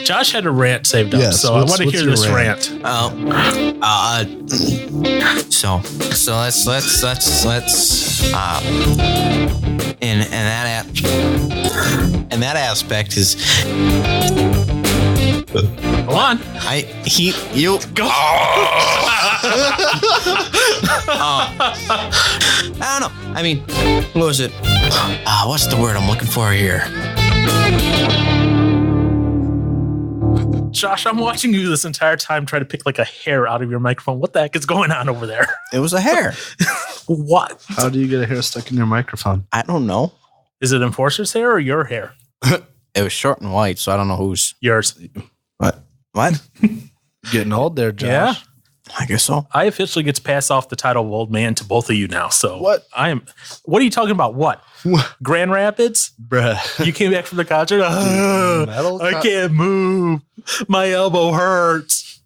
Josh had a rant saved up, so I want to hear this rant. So let's in that aspect is Go on. Go. I don't know. I mean, what was it? What's the word I'm looking for here? Josh, I'm watching you this entire time try to pick like a hair out of your microphone. What the heck is going on over there? It was a hair. What? How do you get a hair stuck in your microphone? I don't know. Is it Enforcer's hair or your hair? It was short and white, so I don't know whose. Yours. What? Getting old there, Josh. Yeah. I guess so. I officially get to pass off the title of old man to both of you now. So What? What are you talking about? What? Grand Rapids? Bruh. You came back from the concert? I can't move. My elbow hurts.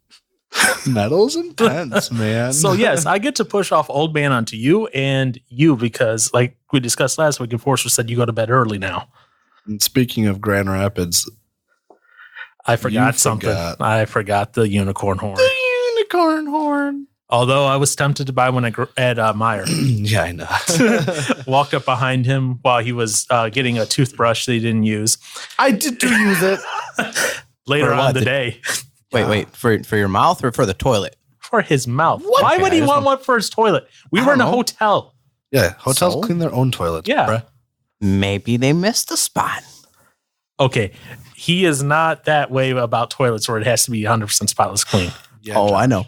Metal's intense, man. So yes, I get to push off old man onto you and you because like we discussed last week, Enforcer said you go to bed early now. And speaking of Grand Rapids, I forgot something. I forgot the unicorn horn. The unicorn horn. Although I was tempted to buy one at Meyer. Yeah, I know. Walked up behind him while he was getting a toothbrush that he didn't use. I did use it. Later on the day. Wait, for your mouth or for the toilet? For his mouth. What? Why would he want one for his toilet? We were in a hotel. Yeah, hotels clean their own toilets. Yeah. Bruh. Maybe they missed the spot. Okay. He is not that way about toilets where it has to be 100% spotless clean. Yeah, Oh, Josh. I know.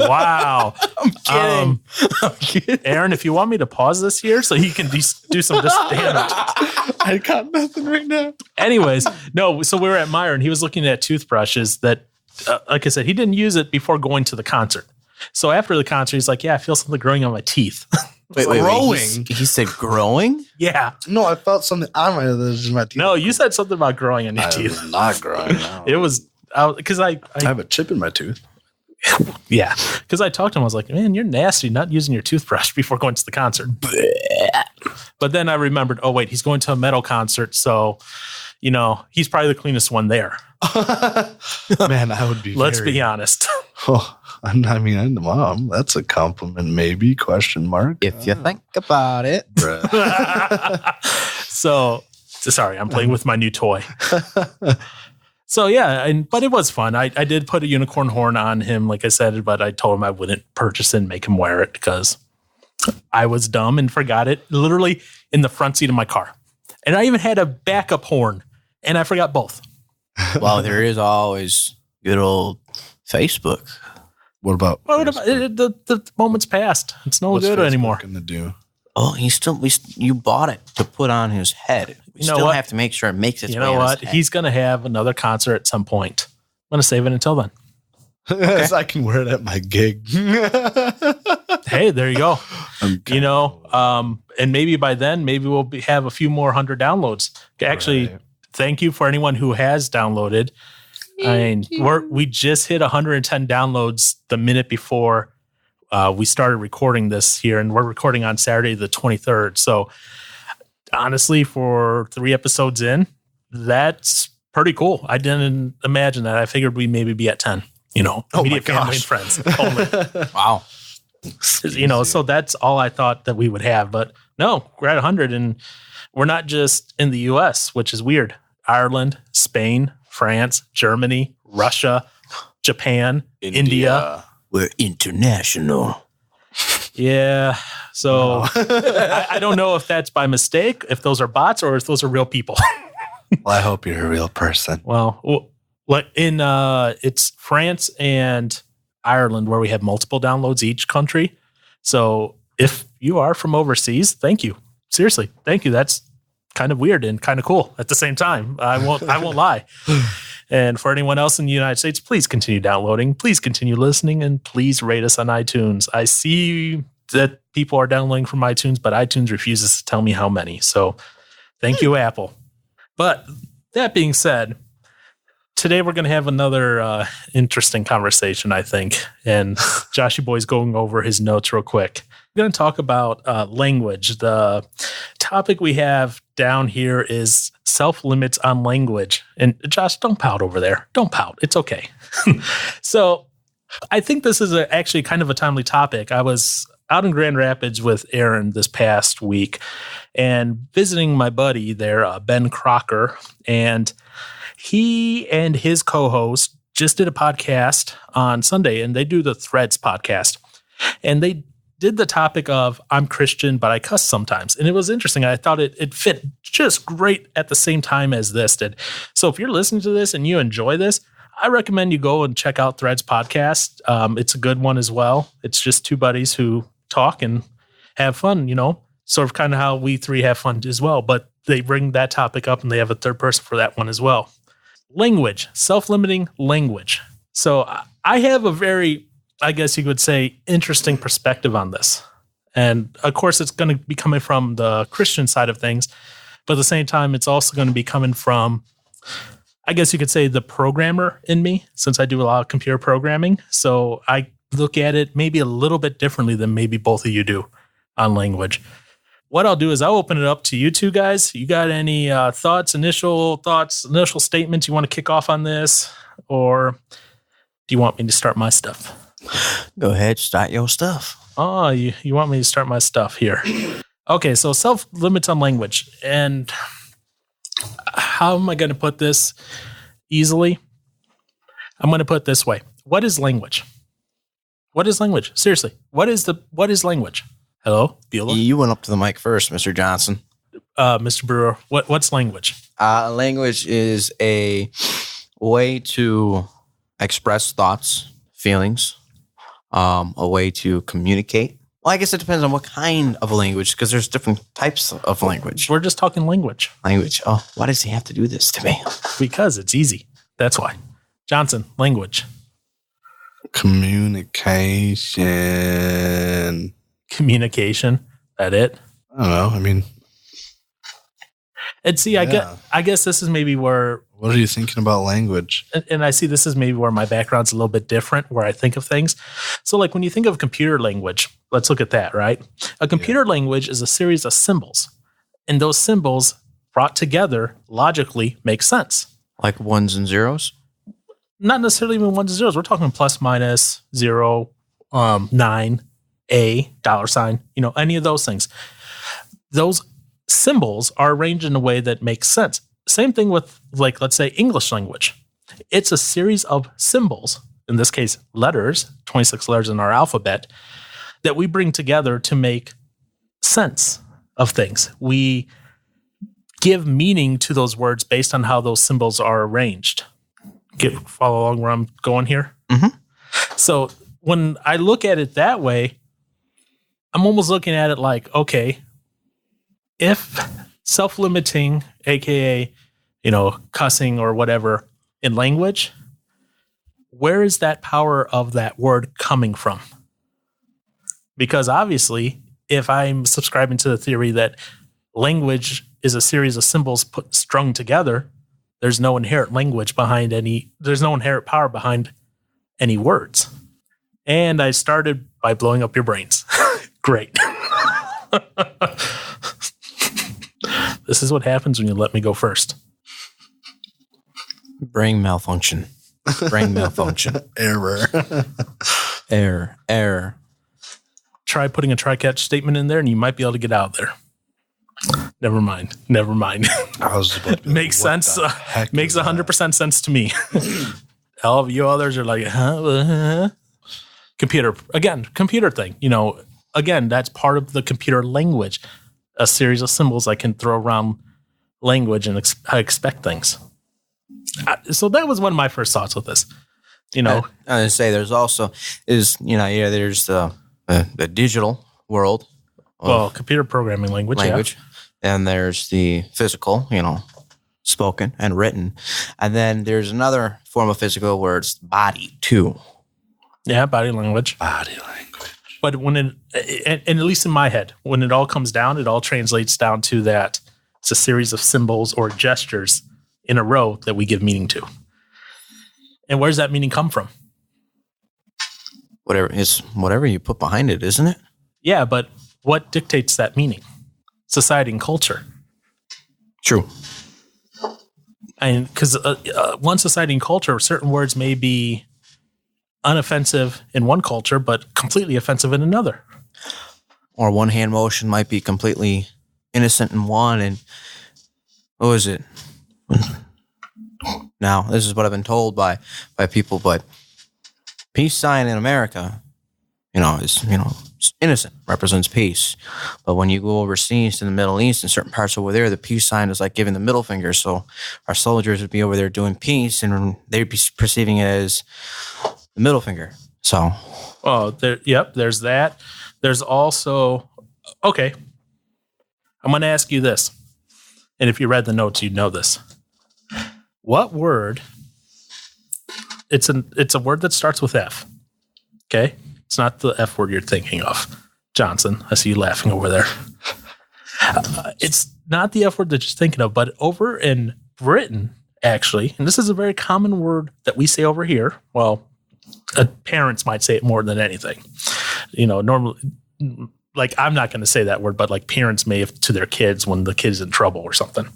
Wow. I'm kidding. Aaron, if you want me to pause this here so he can do some damage. I got nothing right now. Anyways, no, so we were at Meyer and he was looking at toothbrushes that, like I said, he didn't use it before going to the concert. So after the concert, he's like, yeah, I feel something growing on my teeth. Wait. Growing? He said growing? Yeah. No, I felt something on my teeth. No, you said something about growing on your I teeth. was not growing. No. It was because I have a chip in my tooth. Yeah, because I talked to him. I was like, man, you're nasty not using your toothbrush before going to the concert. But then I remembered, oh, wait, he's going to a metal concert. So, he's probably the cleanest one there. Man, I would be Let's be honest. Oh, wow, that's a compliment, maybe, question mark. If you think about it. So, sorry, I'm playing with my new toy. So, yeah, but it was fun. I did put a unicorn horn on him, like I said, but I told him I wouldn't purchase it and make him wear it because I was dumb and forgot it literally in the front seat of my car. And I even had a backup horn, and I forgot both. Well, there is always good old Facebook. What about the moment's past? It's no good anymore. Gonna do? Oh, you bought it to put on his head. We still have to make sure it makes its way on his head. He's going to have another concert at some point. I'm going to save it until then. Okay. So I can wear it at my gig. Hey, there you go. And maybe by then, we'll have a few more 100 downloads. Actually, Thank you for anyone who has downloaded. We just hit 110 downloads the minute before we started recording this here, and we're recording on Saturday the 23rd. So honestly, for 3 episodes in, that's pretty cool. I didn't imagine that. I figured we maybe be at 10, immediate family and friends only. Wow. So that's all I thought that we would have. But no, we're at 100, and we're not just in the U.S., which is weird. Ireland, Spain, France, Germany, Russia, Japan, India. We're international. Yeah. So I don't know if that's by mistake, if those are bots or if those are real people. Well, I hope you're a real person. Well, it's France and Ireland where we have multiple downloads each country. So if you are from overseas, thank you. Seriously, thank you. That's kind of weird and kind of cool at the same time. I won't lie. And for anyone else in the United States, please continue downloading. Please continue listening, and please rate us on iTunes. I see that people are downloading from iTunes, but iTunes refuses to tell me how many. So thank you, Apple. But that being said, today we're going to have another interesting conversation, I think. And Joshy Boy's going over his notes real quick. going to talk about language. The topic we have down here is self-limits on language. And Josh, don't pout over there. Don't pout. It's okay. So I think this is actually kind of a timely topic. I was out in Grand Rapids with Aaron this past week and visiting my buddy there, Ben Crocker. And he and his co-host just did a podcast on Sunday, and they do the Threads podcast. And they did the topic of I'm Christian, but I cuss sometimes. And it was interesting. I thought it fit just great at the same time as this did. So if you're listening to this and you enjoy this, I recommend you go and check out Threads podcast. It's a good one as well. It's just two buddies who talk and have fun, sort of kind of how we three have fun as well. But they bring that topic up and they have a third person for that one as well. Language, self-limiting language. So I have a very, I guess you could say, interesting perspective on this. And of course, it's going to be coming from the Christian side of things. But at the same time, it's also going to be coming from, I guess you could say, the programmer in me, since I do a lot of computer programming. So I look at it maybe a little bit differently than maybe both of you do on language. What I'll do is I'll open it up to you two guys. You got any thoughts, initial statements you want to kick off on this? Or do you want me to start my stuff? Go ahead, start your stuff. Oh, you want me to start my stuff here. Okay, so self-limits on language. And how am I going to put this easily? I'm going to put it this way. What is language? What is language? Seriously, what is language? Hello, Beulah? You went up to the mic first, Mr. Johnson. Mr. Brewer, what's language? Language is a way to express thoughts, feelings, a way to communicate. Well, I guess it depends on what kind of language, because there's different types of language. We're just talking language. Language. Oh, why does he have to do this to me? Because it's easy. That's why. Johnson, language. Communication. That it? I don't know. I mean, and see, I guess this is maybe where. What are you thinking about language? And I see this is maybe where my background's a little bit different, where I think of things. So, like when you think of computer language, let's look at that, right? A computer language is a series of symbols, and those symbols brought together logically make sense. Like ones and zeros? Not necessarily even ones and zeros. We're talking plus, minus, 0, 9. A, $, any of those things. Those symbols are arranged in a way that makes sense. Same thing with, like, let's say English language. It's a series of symbols, in this case, letters, 26 letters in our alphabet, that we bring together to make sense of things. We give meaning to those words based on how those symbols are arranged. Follow along where I'm going here? Mm-hmm. So when I look at it that way, I'm almost looking at it like, okay, if self-limiting, aka, cussing or whatever in language, where is that power of that word coming from? Because obviously, if I'm subscribing to the theory that language is a series of symbols strung together, there's no inherent power behind any words. And I started by blowing up your brains. Great. This is what happens when you let me go first. Brain malfunction. Error. Try putting a try-catch statement in there and you might be able to get out of there. Never mind. I was about to be Makes sense. Makes 100% sense to me. All of you others are like, huh? Computer thing. Again, that's part of the computer language. A series of symbols I can throw around language and I expect things. So that was one of my first thoughts with this. I was going to say there's also there's the digital world. Computer programming language. Yeah. And there's the physical, spoken and written. And then there's another form of physical where it's body too. Yeah, body language. But when and at least in my head, when it all comes down, it all translates down to that it's a series of symbols or gestures in a row that we give meaning to. And where does that meaning come from? Whatever you put behind it, isn't it? Yeah, but what dictates that meaning? Society and culture. True. And because one society and culture, certain words may be unoffensive in one culture, but completely offensive in another. Or one hand motion might be completely innocent in one. And what was it? Now, this is what I've been told by people, but peace sign in America, is, it's innocent, represents peace. But when you go overseas to the Middle East and certain parts over there, the peace sign is like giving the middle finger. So our soldiers would be over there doing peace and they'd be perceiving it as the middle finger. So. Oh, there's that. There's also, okay, I'm going to ask you this. And if you read the notes, you'd know this. What word? It's a word that starts with F. Okay? It's not the F word you're thinking of. Johnson, I see you laughing over there. It's not the F word that you're thinking of, but over in Britain, actually, and this is a very common word that we say over here. Well, parents might say it more than anything. Normally, like, I'm not going to say that word, but like parents may have to their kids when the kid's in trouble or something.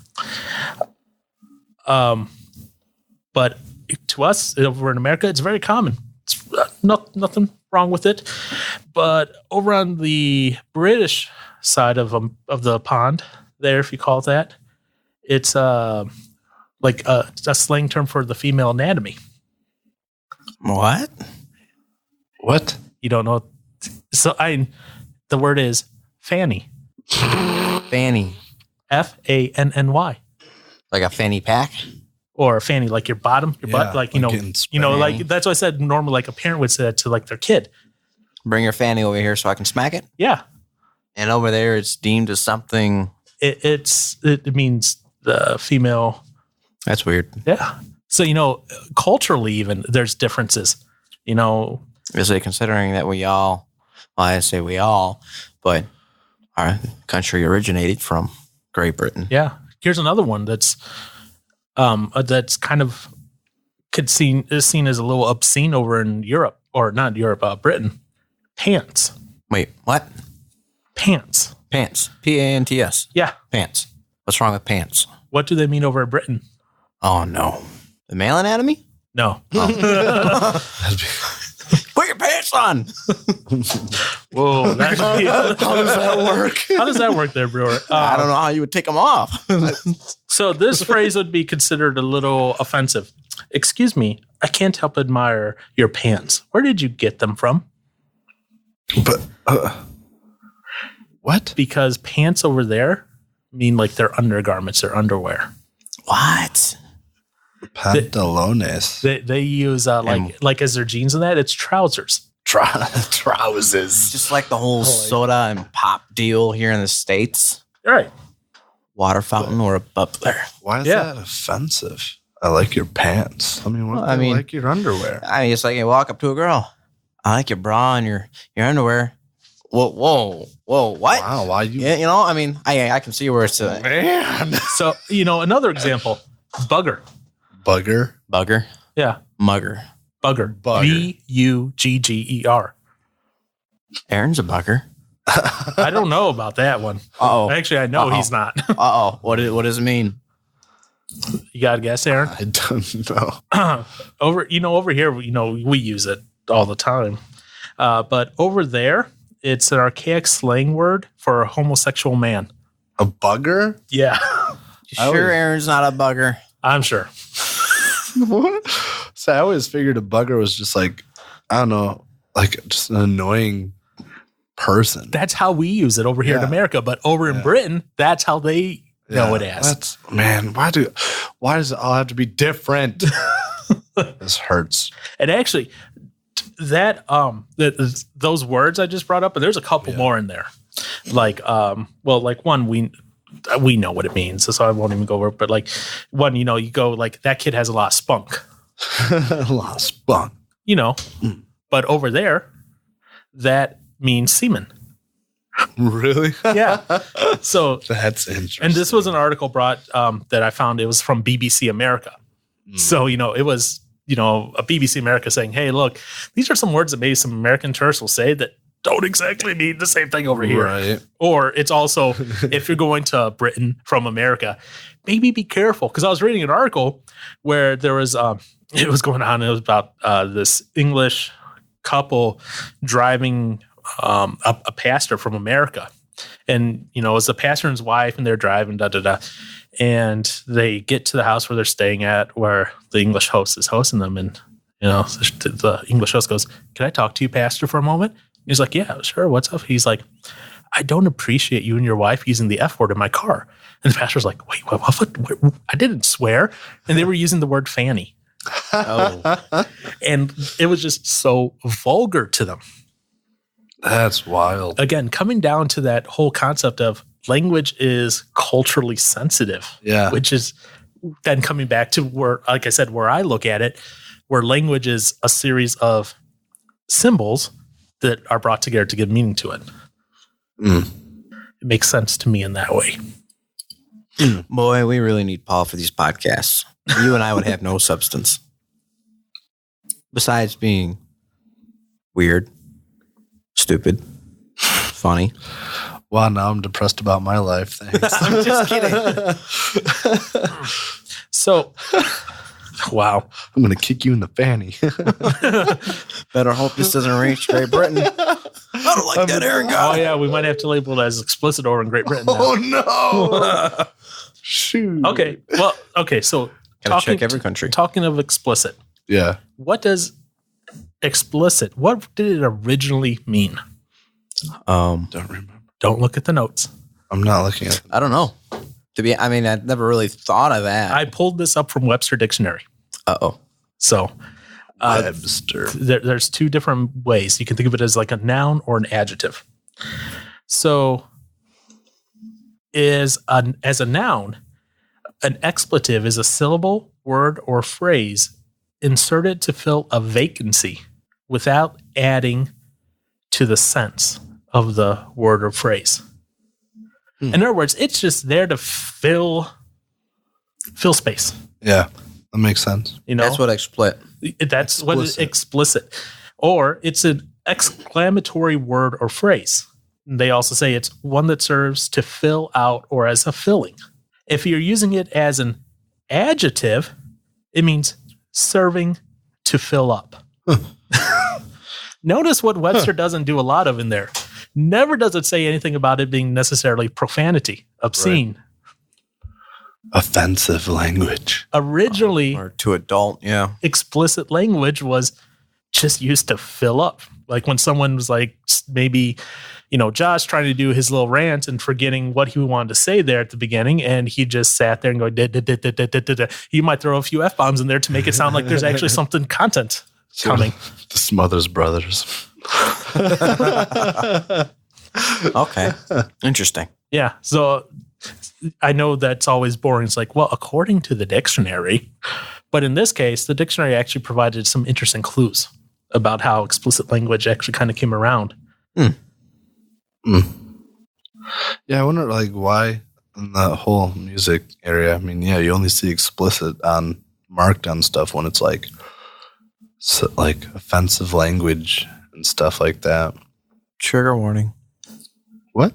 But to us over in America, it's very common. It's nothing wrong with it. But over on the British side of the pond, there, if you call it that, it's like a slang term for the female anatomy. What? You don't know? So the word is fanny. Fanny. Fanny. Like a fanny pack? Or a fanny, like your bottom, your butt, like, like that's what I said. Normally, like a parent would say that to like their kid. Bring your fanny over here so I can smack it? Yeah. And over there, it's deemed as something. It means the female. That's weird. Yeah. So, culturally, even there's differences, Is it considering that I say we all, but our country originated from Great Britain. Yeah. Here's another one that's kind of is seen as a little obscene over in Europe, or not Europe, Britain. Pants. Wait, what? Pants. Pants. P-A-N-T-S. Yeah. Pants. What's wrong with pants? What do they mean over in Britain? Oh, no. The male anatomy? No. Oh. Put your pants on. Whoa. How does that work? How does that work there, Brewer? I don't know how you would take them off. So this phrase would be considered a little offensive. Excuse me, I can't help admire your pants. Where did you get them from? But what? Because pants over there mean like their undergarments, their underwear. What? Pantalones. They use like as their jeans and that. It's trousers. Trousers. Just like the whole soda and pop deal here in the States. All right. Water fountain or a bubbler. Why is that offensive? I like your pants. I mean, I like your underwear. I mean, it's like you walk up to a girl. I like your bra and your underwear. Whoa, what? Wow, why you? Yeah, I mean, I can see where it's Man. So, another example, bugger. Bugger. Yeah. Mugger. Bugger. Bugger. Aaron's a bugger. I don't know about that one. Uh-oh. Actually, I know he's not. Uh-oh. What does it mean? You got to guess, Aaron? I don't know. Over here, we use it all the time. But over there, it's an archaic slang word for a homosexual man. A bugger? Yeah. Sure, Aaron's not a bugger. I'm sure. What? So I always figured a bugger was just like, I don't know, like just an annoying person. That's how we use it over here in America. But over in Britain, that's how they know it as. Why does it all have to be different? This hurts. And actually, that those words I just brought up, and there's a couple more in there. Like one we know what it means, so I won't even go over it. But like one, you go like that kid has a lot of spunk. A lot of spunk. But over there, that means semen. Really? Yeah. So that's interesting. And this was an article brought that I found. It was from BBC America. So, it was, a BBC America saying, hey, look, these are some words that maybe some American tourists will say that don't exactly mean the same thing over here. Right. Or it's also, if you're going to Britain from America, maybe be careful. Because I was reading an article where there was, it was going on. It was about this English couple driving a pastor from America. And, you know, it was the pastor and his wife, and they're driving, and they get to the house where they're staying at, where the English host is hosting them. And, you know, the English host goes, "Can I talk to you, pastor, for a moment?" He's like, "Yeah, sure. What's up?" He's like, "I don't appreciate you and your wife using the F word in my car." And the pastor's like, "Wait, what? I didn't swear." And they were using the word fanny. Oh. And it was just so vulgar to them. That's wild. Again, coming down to that whole concept of language is culturally sensitive. Yeah. Which is then coming back to where, like I said, where I look at it, where language is a series of symbols that are brought together to give meaning to it. Mm. It makes sense to me in that way. Boy, we really need Paul for these podcasts. You and I would have no substance. Besides being weird, stupid, funny. Wow, now I'm depressed about my life. Thanks. I'm just kidding. So, wow. I'm going to kick you in the fanny. Better hope this doesn't reach Great Britain. I don't like that Aaron guy. Oh, yeah, we might have to label it as explicit over in Great Britain now. Oh, no. Shoot. Okay, well, okay, so Gotta check every country. Talking of explicit, Yeah. what does explicit, what did it originally mean? Don't remember. Don't look at the notes. I'm not looking at it. I don't know. I never really thought of that. I pulled this up from Webster Dictionary. Uh-oh. So Webster. there's two different ways. You can think of it as like a noun or an adjective. So as a noun, an expletive is a syllable, word, or phrase inserted to fill a vacancy without adding to the sense of the word or phrase. In other words, it's just there to fill space. Yeah. That makes sense. You know, That's what explicit. That's what is explicit. Or it's an exclamatory word or phrase. They also say it's one that serves to fill out or as a filling. If you're using it as an adjective, it means serving to fill up. Notice what Webster doesn't do a lot of in there. Never does it say anything about it being necessarily profanity, obscene. Right. Offensive language. Originally, Or to adult, yeah. explicit language was just used to fill up. Like when someone was like, maybe, you know, Josh trying to do his little rant and forgetting what he wanted to say there at the beginning, and he just sat there and go, da, da, da, da, da, da, da, da. He might throw a few F-bombs in there to make it sound like there's actually something content coming. The Smothers Brothers. Okay. Interesting. Yeah. So I know that's always boring. It's like, well, according to the dictionary, but in this case, the dictionary actually provided some interesting clues about how explicit language actually kind of came around. Yeah, I wonder like why in the whole music area. I mean, yeah, you only see explicit on marked on stuff when it's like offensive language and stuff like that. Trigger warning. What?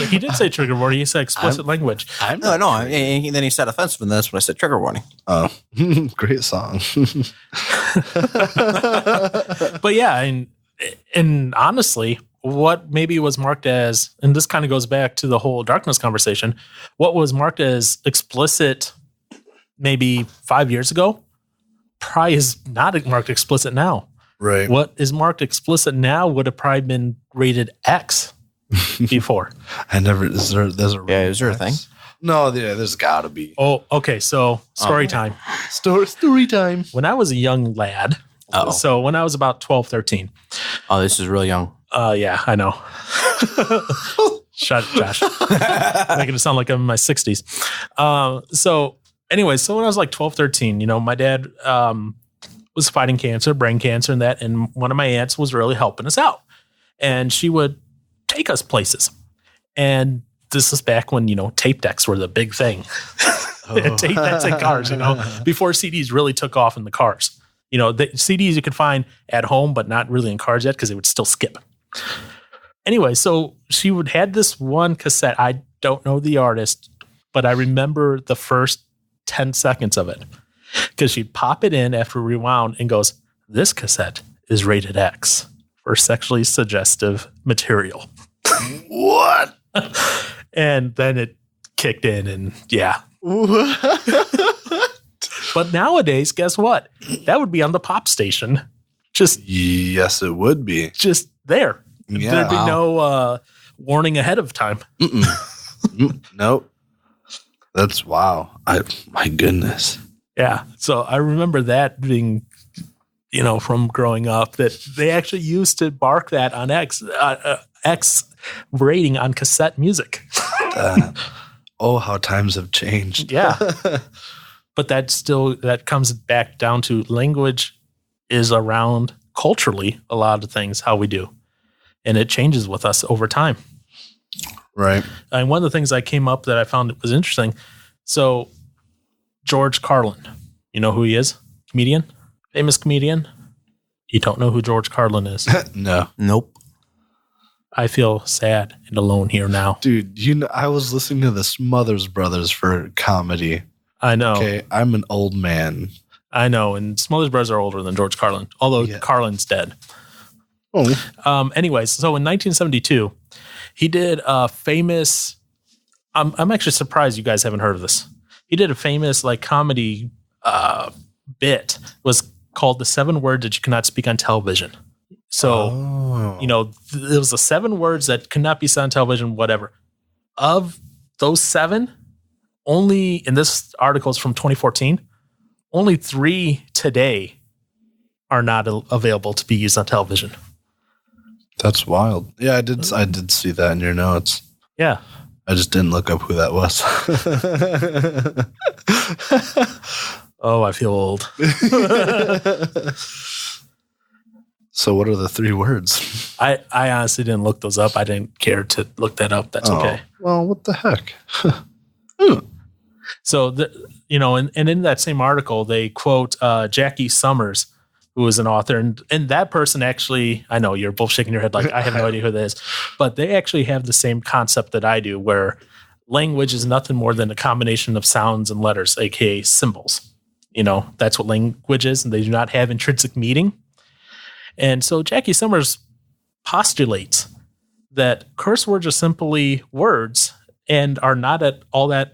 He did say trigger warning. He said explicit language. No. Then he said offensive, and that's when I said trigger warning. Oh, great song. But yeah, and honestly, what maybe was marked as, and this kind of goes back to the whole darkness conversation, what was marked as explicit maybe 5 years ago probably is not marked explicit now. Right. What is marked explicit now would have probably been rated X before. Is there a thing? No, there's gotta be. Oh, okay. So story time. Story time. When I was a young lad, so when I was about 12, 13. Oh, this is real young. Yeah, I know. Shut it, Josh. Making it sound like I'm in my 60s. So when I was like 12, 13, you know, my dad was fighting cancer, brain cancer and that, and one of my aunts was really helping us out. And she would take us places. And this is back when, you know, tape decks were the big thing. Tape decks in cars, you know, before CDs really took off in the cars. You know, the CDs you could find at home, but not really in cars yet because they would still skip. Anyway, so she would had this one cassette. I don't know the artist, but I remember the first 10 seconds of it because she'd pop it in after rewound and goes, "This cassette is rated X for sexually suggestive material." What? And then it kicked in, and yeah. What? But nowadays, guess what? That would be on the pop station. Yes, it would be. Just there. Yeah. There'd be no warning ahead of time. Nope. That's wow. My goodness. Yeah. So I remember that being, from growing up, that they actually used to bark that on X rating on cassette music. How times have changed. Yeah. But that comes back down to language is around culturally a lot of things, how we do. And it changes with us over time. Right. And one of the things I came up that I found was interesting. So George Carlin, you know who he is? Comedian? Famous comedian? You don't know who George Carlin is? No. Nope. I feel sad and alone here now. Dude, I was listening to the Smothers Brothers for comedy. I know. Okay, I'm an old man. I know. And Smothers Brothers are older than George Carlin, although Carlin's dead. Oh. Anyways, so in 1972, he did a famous. I'm actually surprised you guys haven't heard of this. He did a famous comedy bit. It was called "The 7 Words That You Cannot Speak on Television." So, it was the 7 words that could not be said on television. Whatever. Of those 7, only in this article is from 2014. Only 3 today are not available to be used on television. That's wild. Yeah, I did see that in your notes. Yeah. I just didn't look up who that was. Oh, I feel old. So what are the 3 words? I honestly didn't look those up. I didn't care to look that up. That's okay. Well, what the heck? So, and in that same article, they quote Jackie Summers, who is an author. And that person actually, I know you're both shaking your head like, I have no idea who that is. But they actually have the same concept that I do, where language is nothing more than a combination of sounds and letters, aka symbols. That's what language is, and they do not have intrinsic meaning. And so Jackie Summers postulates that curse words are simply words and are not at all that,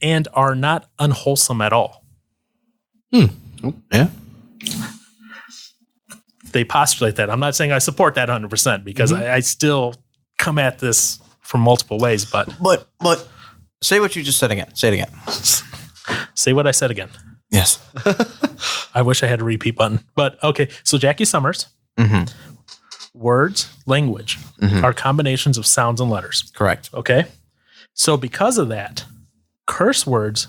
and are not unwholesome at all. Yeah. They postulate that. I'm not saying I support that 100% because I still come at this from multiple ways, but say what you just said again. Say it again. Say what I said again. Yes. I wish I had a repeat button, but okay. So Jackie Summers, words, language are combinations of sounds and letters. Correct. Okay. So because of that, curse words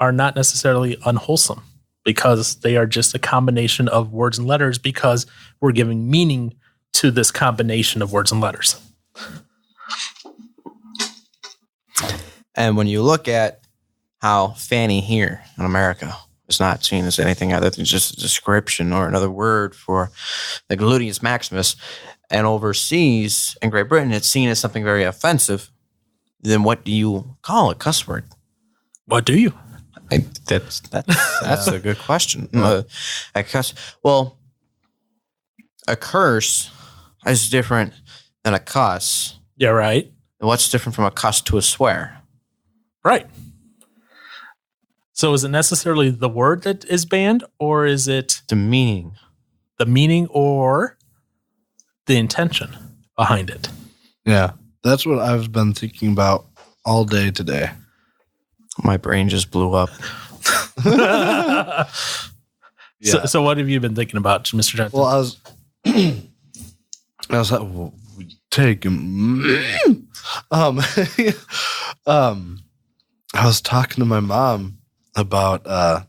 are not necessarily unwholesome because they are just a combination of words and letters because we're giving meaning to this combination of words and letters. And when you look at how Fanny here in America is not seen as anything other than just a description or another word for the gluteus maximus, and overseas in Great Britain it's seen as something very offensive, then what do you call a cuss word? What do you? That's a good question. A curse is different than a cuss. Yeah, right. And what's different from a cuss to a swear? Right. So is it necessarily the word that is banned, or is it The meaning. the meaning or the intention behind it? Yeah. That's what I've been thinking about all day today. My brain just blew up. So what have you been thinking about, Mr. Johnson? Well, I was like, well, we take him. I was talking to my mom about I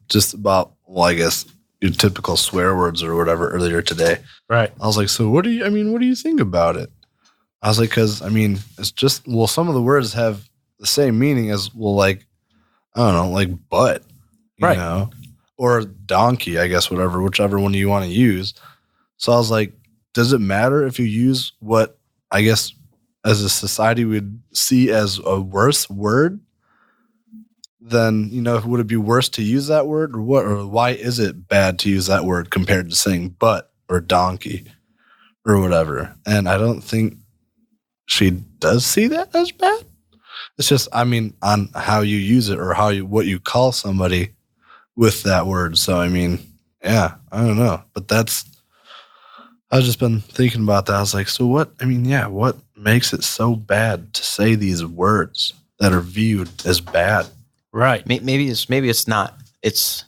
guess your typical swear words or whatever earlier today. Right. I was like, so what do you think about it? I was like, because it's just, some of the words have the same meaning as, I don't know, like butt, you Right. know, or donkey, I guess, whichever one you want to use. So I was like, does it matter if you use what I guess as a society would see as a worse word? Then, would it be worse to use that word or what? Or why is it bad to use that word compared to saying butt or donkey or whatever? And I don't think she does see that as bad. It's just, on how you use it or what you call somebody with that word. So, yeah, I don't know. But I've just been thinking about that. I was like, so what? What makes it so bad to say these words that are viewed as bad? Right. Maybe it's not. It's.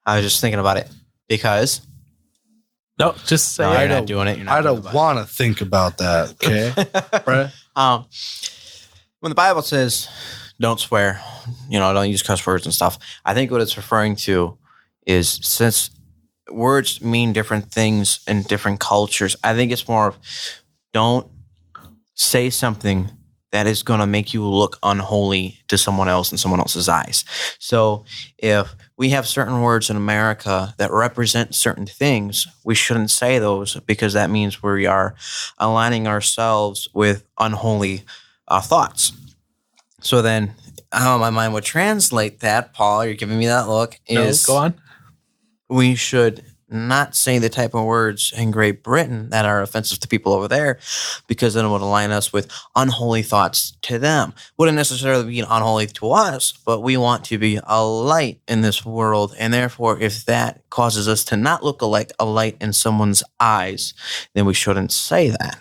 I was just thinking about it because. No, just say you're not doing it. I don't want to think about that. Okay. Right. When the Bible says don't swear, don't use cuss words and stuff, I think what it's referring to is since words mean different things in different cultures, I think it's more of don't say something that is going to make you look unholy to someone else in someone else's eyes. So if we have certain words in America that represent certain things, we shouldn't say those because that means we are aligning ourselves with unholy thoughts. So then how my mind would translate that, Paul, you're giving me that look, is go on. We should not say the type of words in Great Britain that are offensive to people over there because then it would align us with unholy thoughts to them. Wouldn't necessarily be unholy to us, but we want to be a light in this world. And therefore, if that causes us to not look like a light in someone's eyes, then we shouldn't say that.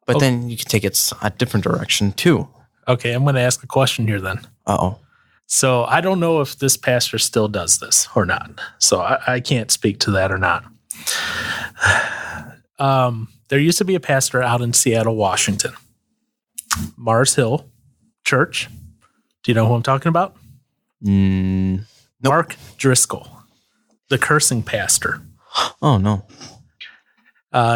But then you can take it a different direction too. Okay, I'm going to ask a question here then. Uh-oh. So I don't know if this pastor still does this or not. So I can't speak to that or not. There used to be a pastor out in Seattle, Washington. Mars Hill Church. Do you know who I'm talking about? Nope. Mark Driscoll, the cursing pastor. Oh, no.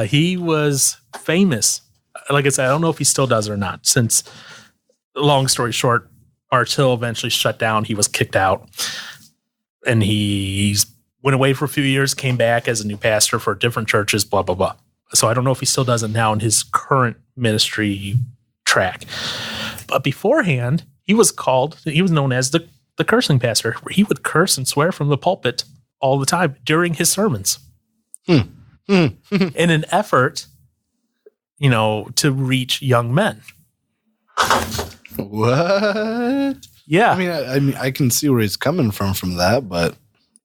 He was famous. Like I said, I don't know if he still does or not. Since, long story short, Mars Hill eventually shut down. He was kicked out. And he went away for a few years, came back as a new pastor for different churches, blah, blah, blah. So I don't know if he still does it now in his current ministry track. But beforehand, he was known as the cursing pastor, where he would curse and swear from the pulpit all the time during his sermons. In an effort, to reach young men. What? Yeah. I can see where he's coming from that, but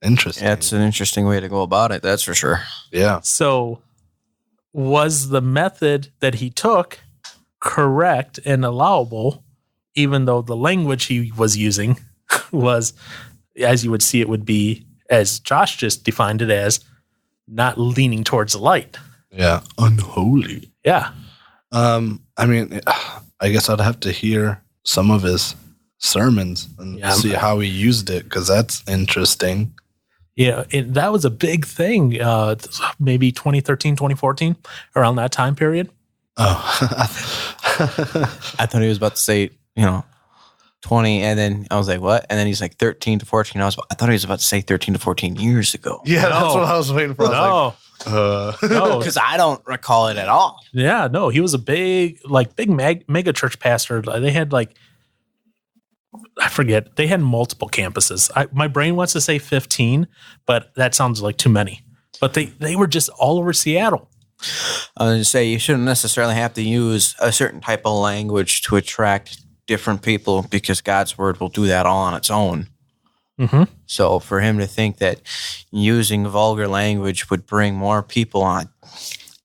interesting. That's an interesting way to go about it, that's for sure. Yeah. So was the method that he took correct and allowable, even though the language he was using was, as you would see, it would be, as Josh just defined it as, not leaning towards the light. Yeah. Unholy. Yeah. I guess I'd have to hear some of his sermons and see how he used it, because that's interesting. Yeah, that was a big thing, maybe 2013, 2014, around that time period. Oh. I thought he was about to say, 20, and then I was like, what? And then he's like 13 to 14. I thought he was about to say 13 to 14 years ago. Yeah, that's what I was waiting for. No. No, because I don't recall it at all. Yeah, no, he was a big mega church pastor. They had I forget, they had multiple campuses. My brain wants to say 15, but that sounds like too many. But they were just all over Seattle. I was going to say, you shouldn't necessarily have to use a certain type of language to attract different people, because God's word will do that all on its own. Mm-hmm. So for him to think that using vulgar language would bring more people on,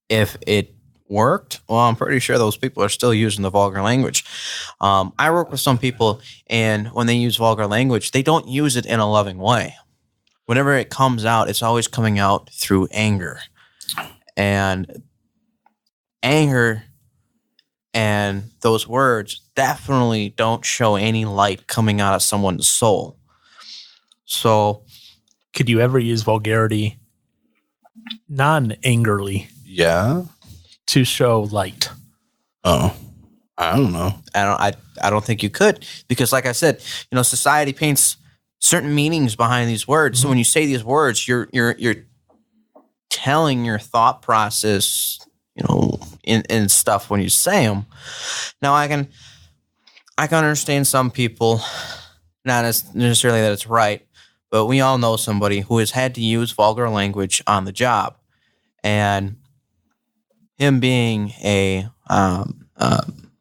if it worked, well, I'm pretty sure those people are still using the vulgar language. I work with some people, and when they use vulgar language, they don't use it in a loving way. Whenever it comes out, it's always coming out through anger. And anger and those words definitely don't show any light coming out of someone's soul. So, could you ever use vulgarity non-angerly? Yeah. To show light? Oh, I don't know. I don't think you could, because, like I said, society paints certain meanings behind these words. Mm-hmm. So when you say these words, you're telling your thought process, in stuff when you say them. Now I can understand some people, not necessarily that it's right, but we all know somebody who has had to use vulgar language on the job, and him being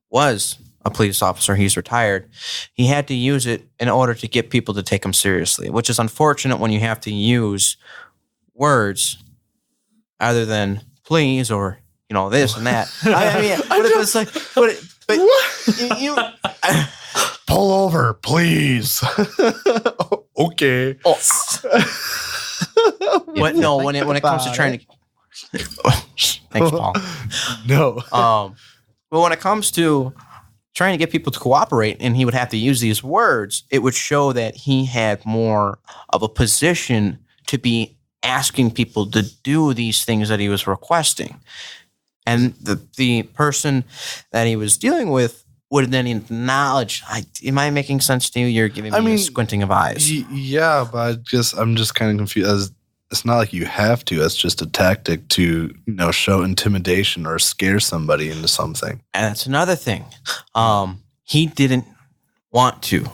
was a police officer, he's retired. He had to use it in order to get people to take him seriously, which is unfortunate when you have to use words other than please or this and that. I mean, you pull over, please. Okay. Oh. But no, when it comes to trying to, thanks, Paul. No. But when it comes to trying to get people to cooperate, and he would have to use these words, it would show that he had more of a position to be asking people to do these things that he was requesting. And the person that he was dealing with would then acknowledge, am I making sense to you? You're giving me a squinting of eyes. Yeah, but I'm just kind of confused. It's not like you have to. It's just a tactic to, show intimidation or scare somebody into something. And that's another thing. He didn't want to,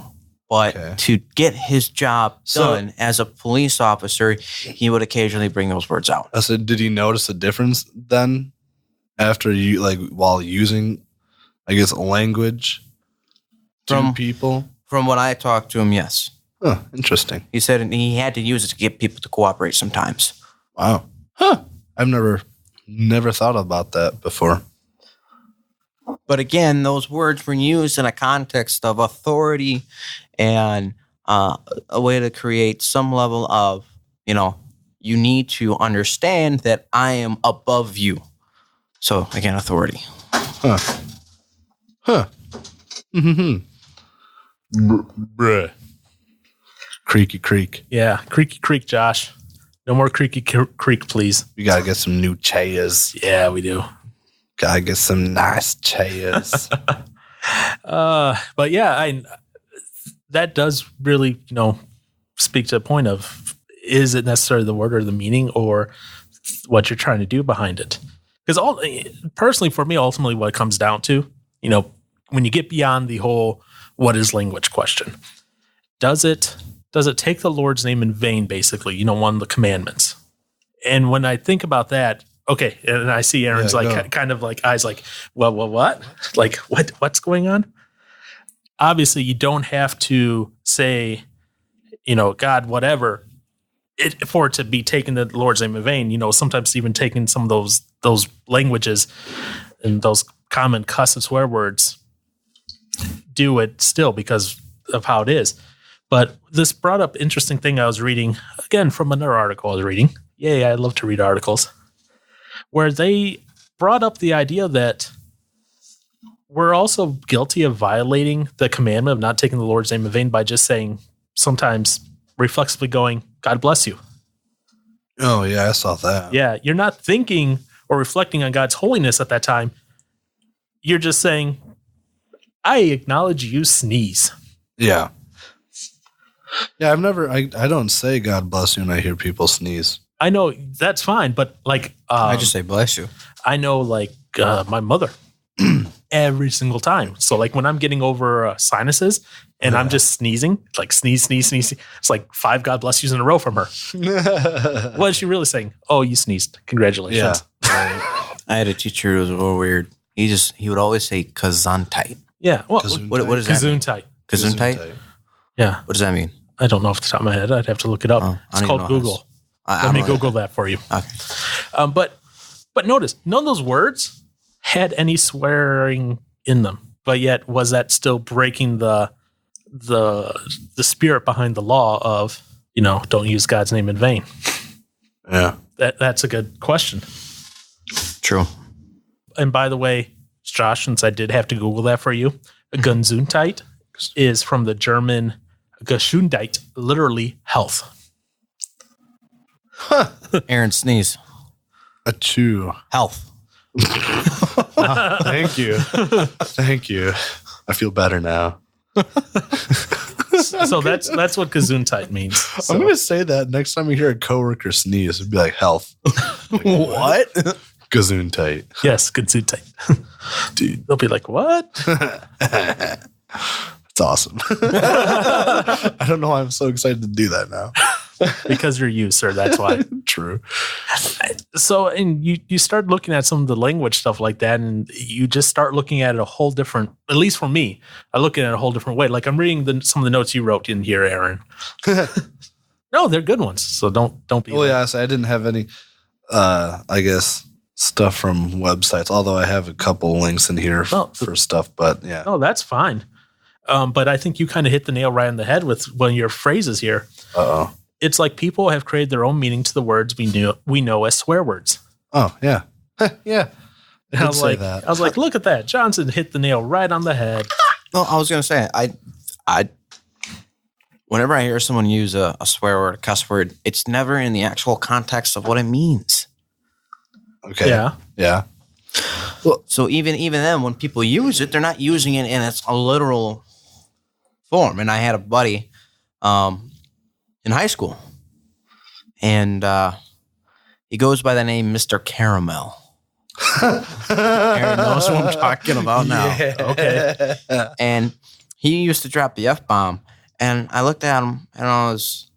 but to get his job done as a police officer, he would occasionally bring those words out. So did he notice a difference then after while using, I guess, language to people? From what I talked to him, yes. Oh, interesting. He said he had to use it to get people to cooperate sometimes. Wow. Huh. I've never thought about that before. But again, those words were used in a context of authority and a way to create some level of, you need to understand that I am above you. So, again, authority. Huh. Mm-hmm. Bruh. Creaky creek. Yeah, creaky creek, Josh. No more creaky creek, please. We gotta get some new chairs. Yeah, we do. Gotta get some nice chairs. But yeah, that does really, speak to the point of, is it necessarily the word or the meaning or what you're trying to do behind it? Because personally, for me, ultimately, what it comes down to, when you get beyond the whole what is language question, does it take the Lord's name in vain, basically, one of the commandments? And when I think about that, okay, and I see Aaron's kind of like eyes like, well, what? Like, what's going on? Obviously, you don't have to say, God, whatever, for it to be taking the Lord's name in vain. Sometimes even taking some of those languages and those common cuss and swear words, do it still because of how it is. But this brought up interesting thing I was reading, again, from another article I was reading. Yay, I love to read articles. Where they brought up the idea that we're also guilty of violating the commandment of not taking the Lord's name in vain by just saying, sometimes reflexively going, God bless you. Oh, yeah, I saw that. Yeah, you're not thinking or reflecting on God's holiness at that time. You're just saying, I acknowledge you sneeze. Yeah. Yeah, I don't say God bless you when I hear people sneeze. I know that's fine, but I just say bless you. I know my mother every single time. So when I'm getting over sinuses and I'm just sneezing, sneeze. It's like 5 God bless yous in a row from her. What is she really saying? Oh, you sneezed. Congratulations. Yeah. I had a teacher who was a little weird. He would always say Gesundheit. Yeah. Well, what is that? Gesundheit. Gesundheit? Yeah. What does that mean? I don't know off the top of my head. I'd have to look it up. It's called Google. Let me Google that for you. Okay. But notice, none of those words had any swearing in them. But yet, was that still breaking the spirit behind the law of, don't use God's name in vain? Yeah. That's a good question. True. And by the way, Josh, since I did have to Google that for you, Gesundheit is from the German Gesundheit, literally health. Huh. Aaron, sneeze. Achoo. Health. Thank you. Thank you. I feel better now. So that's what gesundheit means. So. I'm going to say that next time you hear a coworker sneeze, it'd be like health. Like, What? Gesundheit. Yes, gesundheit. Dude. They'll be like, what? It's awesome. I don't know why I'm so excited to do that now. Because you're you, sir. That's why. True. So, and you start looking at some of the language stuff like that, and you just start looking at it a whole different, at least for me, I look at it a whole different way. Like I'm reading some of the notes you wrote in here, Aaron. No, they're good ones. So don't be. Well, yeah, so I didn't have any, I guess, stuff from websites, although I have a couple links in here for stuff, but yeah. No, that's fine. But I think you kind of hit the nail right on the head with one of your phrases here. Uh-oh. It's like people have created their own meaning to the words we know as swear words. Oh, yeah. Yeah. And I was like, look at that. Johnson hit the nail right on the head. Well, I was going to say, I whenever I hear someone use a swear word, a cuss word, it's never in the actual context of what it means. Okay. Yeah. Yeah. Well, so even then, when people use it, they're not using it in its literal form. And I had a buddy in high school, and he goes by the name Mr. Caramel. Aaron knows what I'm talking about now. Yeah. Okay. And he used to drop the F-bomb, and I looked at him, and I was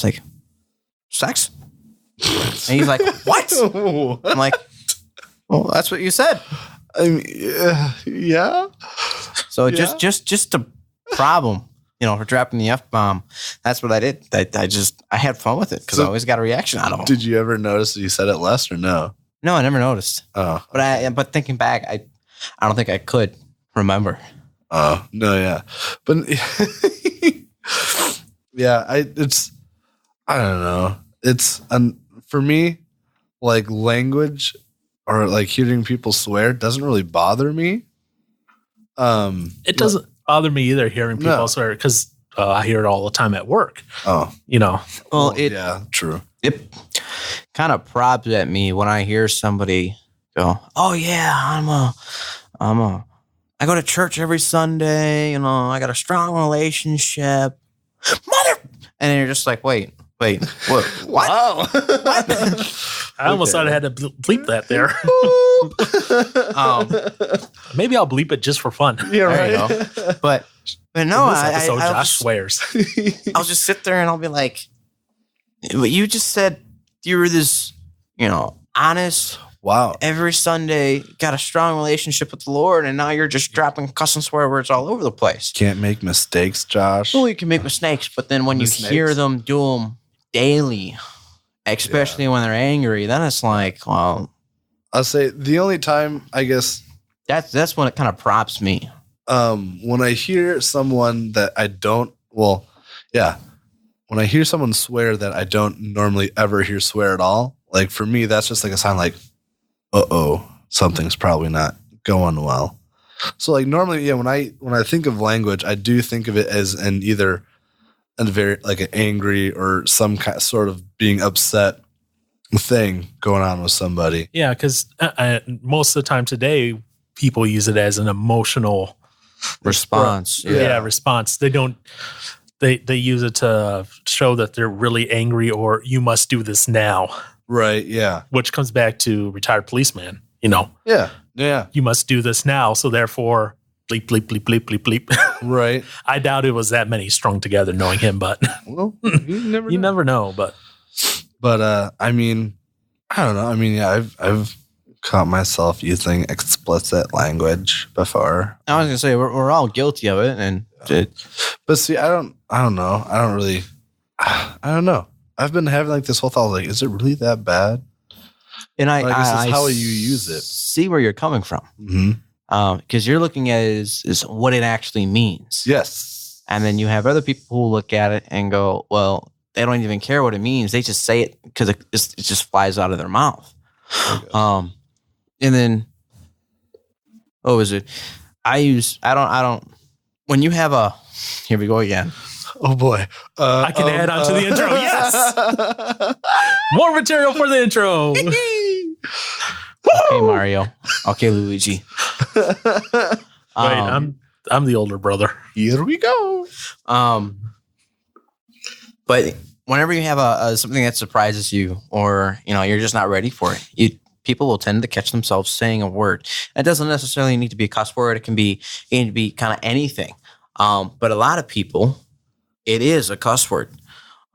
like, sex? And he's like, what? I'm like, well, that's what you said. I mean, yeah. So Yeah. just a problem, for dropping the F-bomb. That's what I did. I had fun with it because I always got a reaction out of him. Did you ever notice that you said it less or no? No, I never noticed. Oh. But thinking back, I don't think I could remember. Oh, no, yeah. But yeah, I don't know. It's for me, like language or like hearing people swear doesn't really bother me. It doesn't bother me either hearing people swear because I hear it all the time at work. Oh, Well, yeah, true. It kind of props at me when I hear somebody go, "Oh yeah, I go to church every Sunday. I got a strong relationship, mother." And you're just like, wait, what? Wow. I almost thought I had to bleep that there. Maybe I'll bleep it just for fun. Yeah, There right. you go. But no, In this episode, I'll Josh just, swears. I'll just sit there and I'll be like, "But you just said you were this, honest." Wow. Every Sunday, got a strong relationship with the Lord, and now you're just dropping cuss and swear words all over the place. Can't make mistakes, Josh. Well, you can make mistakes, but then when you hear them do them daily, especially when they're angry, then it's like, well, I'll say the only time, I guess, that's when it kind of props me. when I hear someone that I don't, when I hear someone swear that I don't normally ever hear swear at all, like for me, that's just like a sign like, something's probably not going well. So like normally, when I think of language, I do think of it as either a very like an angry or some kind sort of being upset thing going on with somebody. Yeah, because most of the time today, people use it as an emotional Response. response. They don't. They use it to show that they're really angry or you must do this now. Right. Yeah. Which comes back to retired policeman. Yeah. Yeah. You must do this now. So therefore, bleep, bleep, bleep, bleep, bleep, bleep. Right. I doubt it was that many strung together knowing him, but Well, you never know. But I mean, I don't know. I mean, yeah, I've caught myself using explicit language before. I was gonna say we're all guilty of it, and But see, I don't know. I don't know. I've been having like this whole thought, like, is it really that bad? and I guess it's I how you use it. See where you're coming from, because you're looking at it as what it actually means. Yes. And then you have other people who look at it and go, well, they don't even care what it means. They just say it because it just flies out of their mouth. And then, what was it? I don't, when you have here we go again. Oh boy. I can add on to the intro. Yes. More material for the intro. Okay, Mario. Okay, Luigi. Wait, I'm the older brother. Here we go. But whenever you have a something that surprises you, or you're just not ready for it, people will tend to catch themselves saying a word. It doesn't necessarily need to be a cuss word. It can be kind of anything. But a lot of people, it is a cuss word.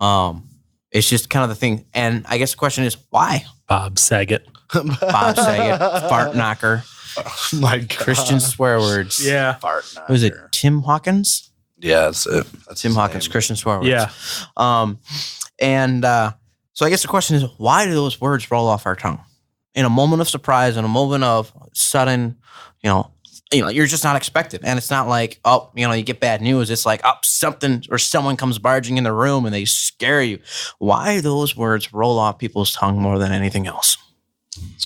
It's just kind of the thing. And I guess the question is, why? Bob Saget. Bob Saget, fart knocker. Oh my God. Christian swear words. Yeah. Fart knocker. Was it Tim Hawkins? Yeah, that's it. That's Tim his Hawkins, name. Christian swear words. Yeah. So I guess the question is, why do those words roll off our tongue? In a moment of surprise, in a moment of sudden, you're just not expected. And it's not like, you get bad news. It's like, something or someone comes barging in the room and they scare you. Why do those words roll off people's tongue more than anything else?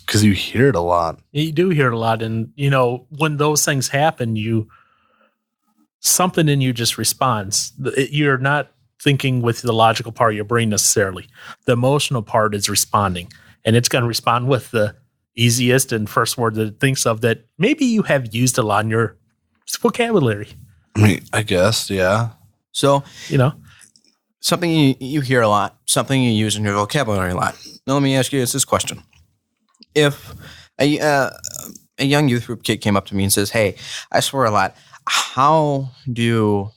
Because you hear it a lot. You do hear it a lot. And, when those things happen, something in you just responds. You're not thinking with the logical part of your brain necessarily. The emotional part is responding. And it's going to respond with the easiest and first word that it thinks of that maybe you have used a lot in your vocabulary. I mean, I guess, yeah. So, something you hear a lot, something you use in your vocabulary a lot. Now, let me ask you this question. If a young youth group kid came up to me and says, "Hey, I swear a lot. How do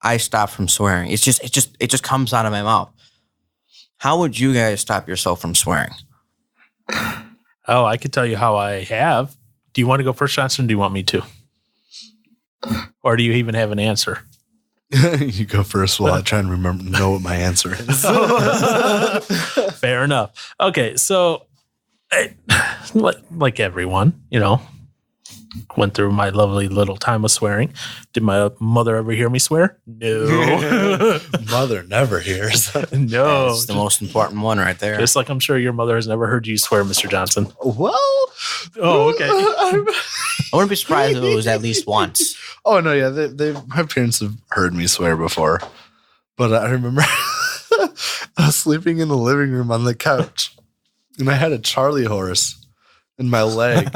I stop from swearing? It just comes out of my mouth. How would you guys stop yourself from swearing?" Oh, I could tell you how I have. Do you want to go first, Johnson, or do you want me to? Or do you even have an answer? You go first while I try and know what my answer is. Fair enough. Okay, so like everyone, went through my lovely little time of swearing. Did my mother ever hear me swear? No. Mother never hears. No. That's the most important one right there. Just like I'm sure your mother has never heard you swear, Mr. Johnson. Well. Oh, okay. I wouldn't be surprised if it was at least once. Oh, no, yeah. My parents have heard me swear before. But I remember I was sleeping in the living room on the couch. And I had a Charlie horse in my leg.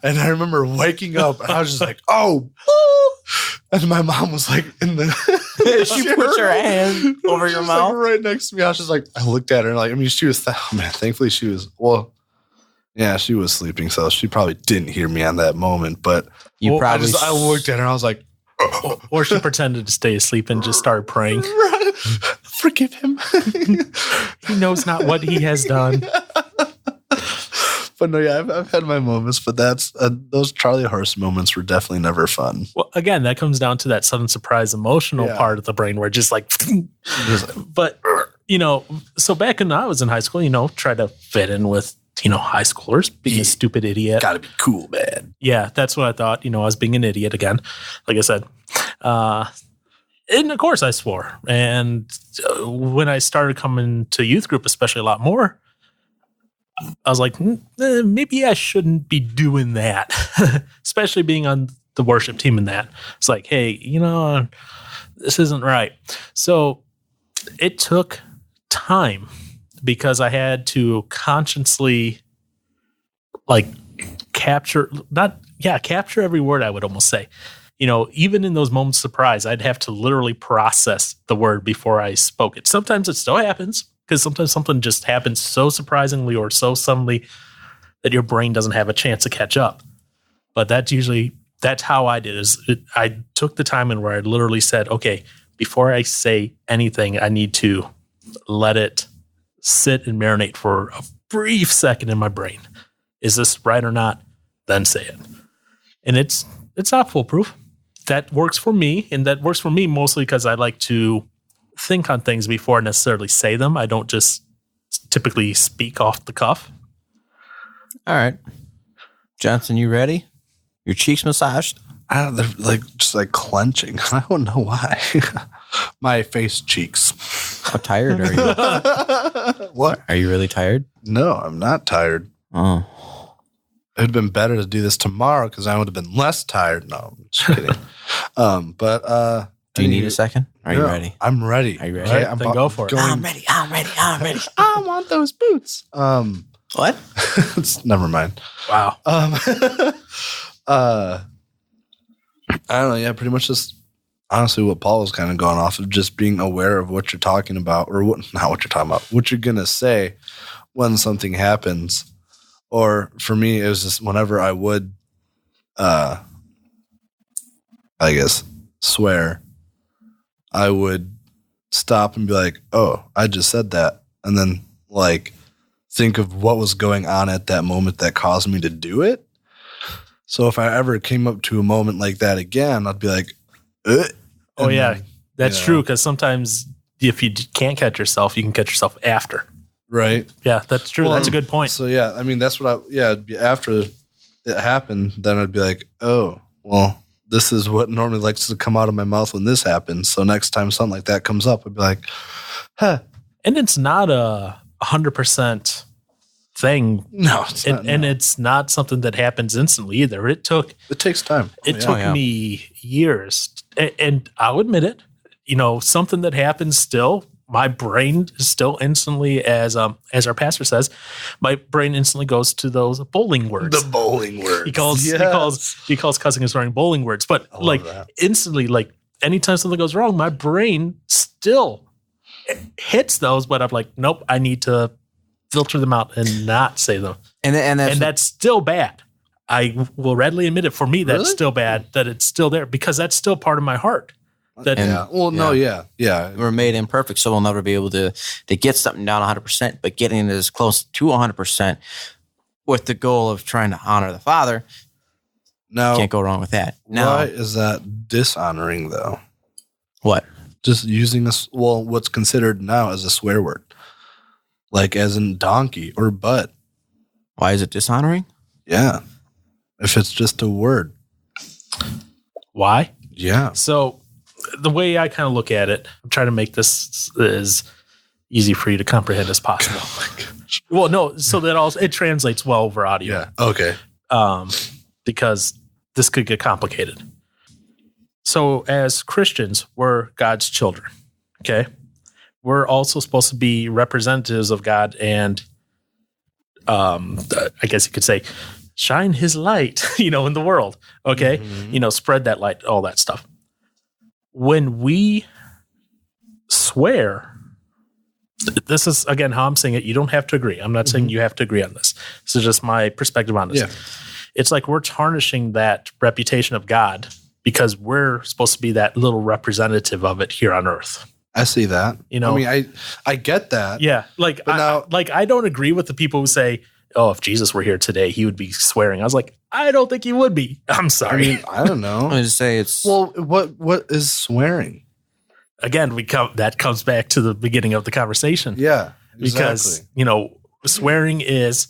And I remember waking up and I was just like, oh. And my mom was like in the She put her hand over your mouth. Like right next to me. I was just like, I looked at her and like, I mean, she was, thankfully she was, she was sleeping. So she probably didn't hear me on that moment. But I looked at her and I was like, or she pretended to stay asleep and just started praying. Forgive him. He knows not what he has done. But no, yeah, I've had my moments, but that's those Charlie horse moments were definitely never fun. Well, again, that comes down to that sudden surprise emotional part of the brain where just like, but so back when I was in high school, try to fit in with, high schoolers, being a stupid idiot. Gotta be cool, man. Yeah, that's what I thought. I was being an idiot again, like I said. And of course I swore. And when I started coming to youth group, especially a lot more, I was like, maybe I shouldn't be doing that, especially being on the worship team in that. It's like, hey, this isn't right. So it took time because I had to consciously capture every word, I would almost say. Even in those moments of surprise, I'd have to literally process the word before I spoke it. Sometimes it still happens because sometimes something just happens so surprisingly or so suddenly that your brain doesn't have a chance to catch up. But that's how I did it. I took the time and where I literally said, okay, before I say anything, I need to let it sit and marinate for a brief second in my brain. Is this right or not? Then say it. And it's not foolproof. That works for me, and that works for me mostly because I like to think on things before I necessarily say them. I don't just typically speak off the cuff. All right. Johnson, you ready? Your cheeks massaged? They're just clenching. I don't know why. My face cheeks. How tired are you? What? Are you really tired? No, I'm not tired. Oh. It would have been better to do this tomorrow because I would have been less tired. No, I'm just kidding. Do you need a second? Are you ready? I'm ready. Are you ready? Okay, Then go for it. I'm ready. I want those boots. What? Never mind. Wow. I don't know. Yeah, pretty much just honestly what Paul was kind of going off of, just being aware of what you're talking about, or not what you're talking about, what you're going to say when something happens. Or for me, it was just whenever I would, I guess, swear, I would stop and be like, oh, I just said that. And then like think of what was going on at that moment that caused me to do it. So if I ever came up to a moment like that again, I'd be like, oh yeah, that's true. Because sometimes if you can't catch yourself, you can catch yourself after. Right. Yeah, that's true. Well, that's a good point. So yeah, I mean, that's what it'd be after it happened, then I'd be like, oh, well, this is what normally likes to come out of my mouth when this happens. So next time something like that comes up, I'd be like, huh. And it's not a 100% thing. No, it's not, and it's not something that happens instantly either. It takes time. It took me years, and I'll admit it. Something that happens still. My brain is still instantly, as our pastor says, my brain instantly goes to those bowling words. The bowling words. He calls cussing and swearing bowling words. But like instantly, like anytime something goes wrong, my brain still hits those. But I'm like, nope, I need to filter them out and not say them. And that's still bad. I will readily admit it. For me, that's still bad that it's still there, because that's still part of my heart. We're made imperfect, so we'll never be able to get something down 100%, but getting it as close to 100% with the goal of trying to honor the Father. Now, can't go wrong with that. Why is that dishonoring, though? What? Just using what's considered now as a swear word, like as in donkey or butt. Why is it dishonoring? Yeah, if it's just a word. Why? Yeah. So the way I kind of look at it, I'm trying to make this as easy for you to comprehend as possible. Oh my gosh. Well, no, so that it translates well over audio. Yeah. Okay. Because this could get complicated. So as Christians, we're God's children. Okay. We're also supposed to be representatives of God, and I guess you could say, shine his light, in the world. Okay. Mm-hmm. Spread that light, all that stuff. When we swear, this is, again, how I'm saying it. You don't have to agree. I'm not saying you have to agree on this. This is just my perspective on this. Yeah. It's like we're tarnishing that reputation of God because we're supposed to be that little representative of it here on earth. I see that. I mean, I get that. Yeah. I don't agree with the people who say, oh, if Jesus were here today, he would be swearing. I was like, I don't think he would be. I'm sorry. I mean, I don't know. I'm going to say it's... Well, what is swearing? Again, that comes back to the beginning of the conversation. Yeah, exactly. Because, swearing is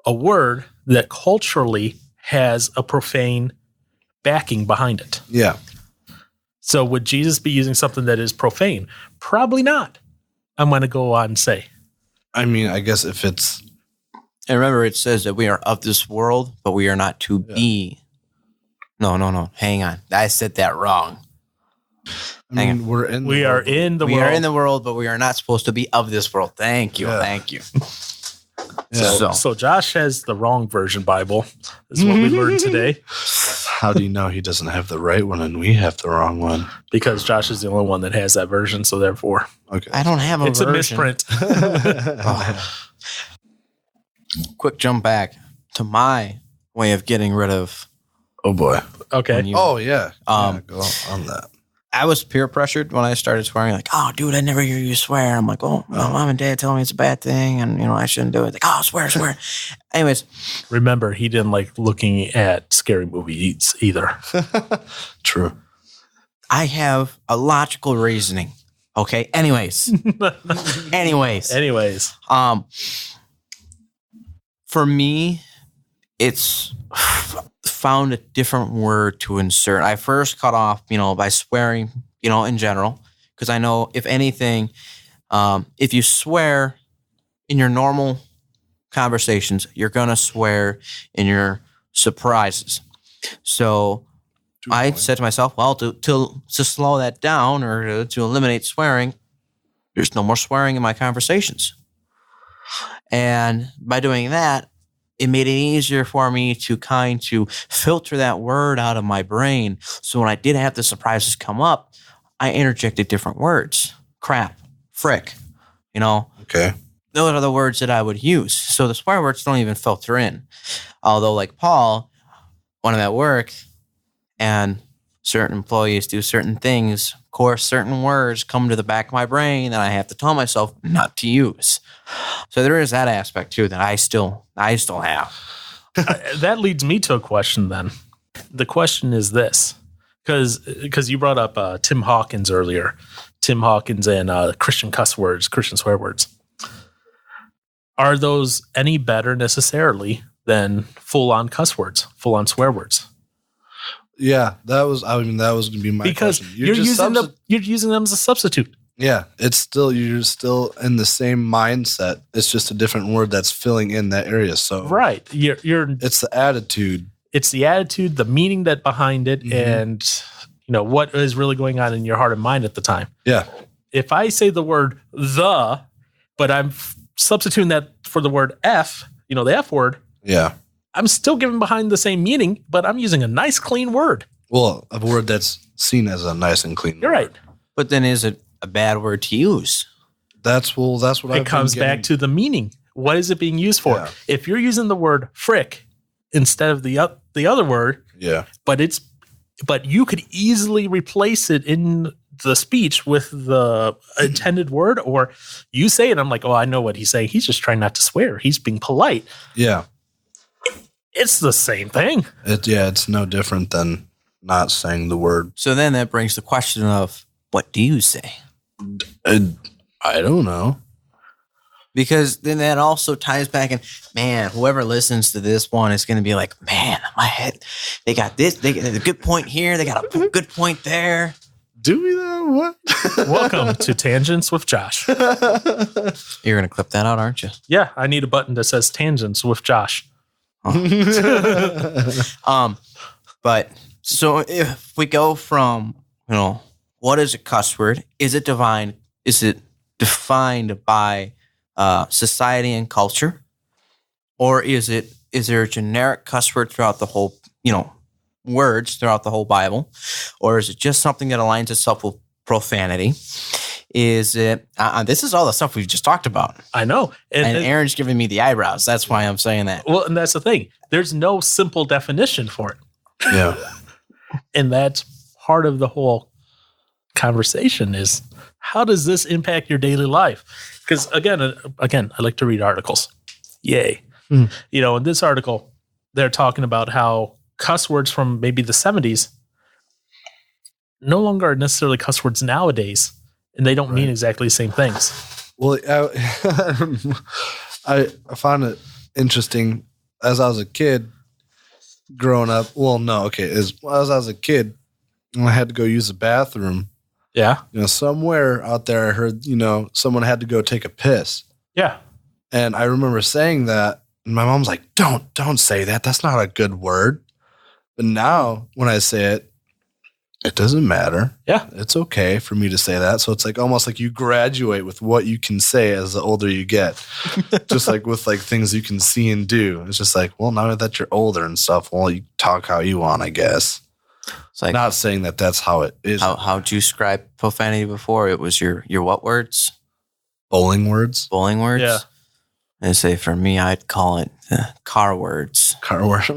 a word that culturally has a profane backing behind it. Yeah. So would Jesus be using something that is profane? Probably not. I'm going to go on and say. I mean, I guess if it's... And remember, it says that we are of this world, but we are not to be. No. Hang on. I said that wrong. We are in the world. We are in the world, but we are not supposed to be of this world. Thank you. Yeah. Thank you. Yeah. So Josh has the wrong version Bible, is what we learned today. How do you know he doesn't have the right one and we have the wrong one? Because Josh is the only one that has that version, so therefore. Okay. I don't have a version. It's a misprint. Quick jump back to my way of getting rid of. Oh boy. Okay. Yeah. Go on that. I was peer pressured when I started swearing. Like, oh, dude, I never hear you swear. I'm like, oh, well, mom and dad tell me it's a bad thing, and I shouldn't do it. Like, oh, swear. Anyways, remember, he didn't like looking at scary movies either. True. I have a logical reasoning. Okay. Anyways. For me, it's found a different word to insert. I first cut off, by swearing, in general, because I know if anything, if you swear in your normal conversations, you're going to swear in your surprises. So I said to myself, well, to slow that down or to eliminate swearing, there's no more swearing in my conversations. And by doing that, it made it easier for me to kind to filter that word out of my brain. So when I did have the surprises come up, I interjected different words. Crap, frick, Okay. those are the words that I would use. So the swear words don't even filter in. Although like Paul, when I'm at work and certain employees do certain things, of course, certain words come to the back of my brain that I have to tell myself not to use. So there is that aspect too that I still have. That leads me to a question then. The question is this, because you brought up Tim Hawkins earlier. Tim Hawkins and Christian cuss words, Christian swear words. Are those any better necessarily than full-on cuss words, full-on swear words? Yeah, that was going to be my because question. you're using them as a substitute. Yeah, you're still in the same mindset. It's just a different word that's filling in that area. So right, it's the attitude. It's the attitude, the meaning that behind it, and what is really going on in your heart and mind at the time. Yeah. If I say the word the, but I'm substituting that for the word F, the F word. Yeah. I'm still giving behind the same meaning, but I'm using a nice, clean word. Well, a word that's seen as a nice and clean You're word. right. But then is it a bad word to use? That's what it comes back to the meaning. What is it being used for? Yeah. If you're using the word frick instead of the other word, yeah, but you could easily replace it in the speech with the intended word, or you say it, I'm like, oh, I know what he's saying. He's just trying not to swear. He's being polite. Yeah. It's the same thing. It's no different than not saying the word. So then that brings the question of, what do you say? I don't know. Because then that also ties back in, man, whoever listens to this one is going to be like, man, my head, they got this, they got a good point here, they got a good point there. Do we though? What? Welcome to Tangents with Josh. You're going to clip that out, aren't you? Yeah, I need a button that says Tangents with Josh. But so if we go from, what is a cuss word? Is it defined by society and culture? Or is there a generic cuss word throughout the whole, words throughout the whole Bible? Or is it just something that aligns itself with profanity? Is it, this is all the stuff we've just talked about. I know. And Aaron's giving me the eyebrows. That's why I'm saying that. Well, and that's the thing. There's no simple definition for it. Yeah. And that's part of the whole conversation is, how does this impact your daily life? Because again, I like to read articles. Yay. In this article, they're talking about how cuss words from maybe the 70s no longer are necessarily cuss words nowadays, and they don't mean exactly the same things. Well, I found it interesting as I was a kid growing up. Well, no, okay. As I was a kid, and I had to go use the bathroom. Yeah. Somewhere out there, I heard, someone had to go take a piss. Yeah. And I remember saying that, and my mom's like, don't say that. That's not a good word. But now when I say it, it doesn't matter. Yeah. It's okay for me to say that. So it's like almost like you graduate with what you can say as the older you get. Just like with like things you can see and do. It's just like, well, now that you're older and stuff, well, you talk how you want, I guess. It's like, not saying that that's how it is. How'd you describe profanity before? It was your what words? Bowling words. Bowling words? Yeah. And say for me, I'd call it car words. Car words.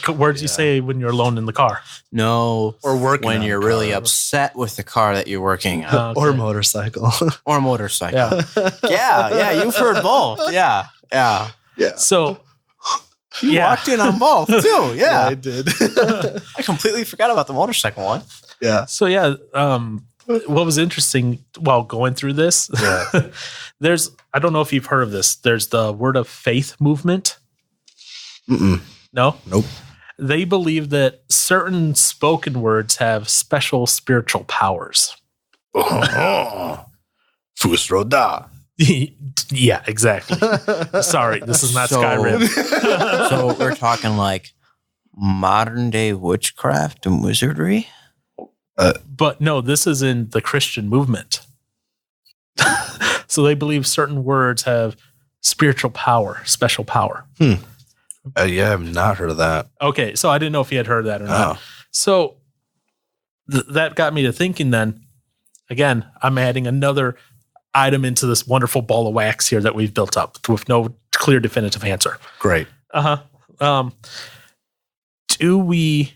Words you say when you're alone in the car. No. Or working when on you're a car. really upset with the car that you're working on. Okay. Or motorcycle. Or motorcycle. Yeah. Yeah, you've heard both. Yeah. So You walked in on both too. Yeah. I did. I completely forgot about the motorcycle one. Yeah. So what was interesting while going through this, I don't know if you've heard of this. There's the Word of Faith movement. Mm-mm. No? Nope. They believe that certain spoken words have special spiritual powers. Fusroda. Yeah, exactly. Sorry, this is not Skyrim. So we're talking like modern day witchcraft and wizardry? But no, this is in the Christian movement. So they believe certain words have spiritual power, special power. Yeah, I've not heard of that. Okay, so I didn't know if you had heard of that or not. So that got me to thinking then, again, I'm adding another item into this wonderful ball of wax here that we've built up with no clear definitive answer. Great. Do we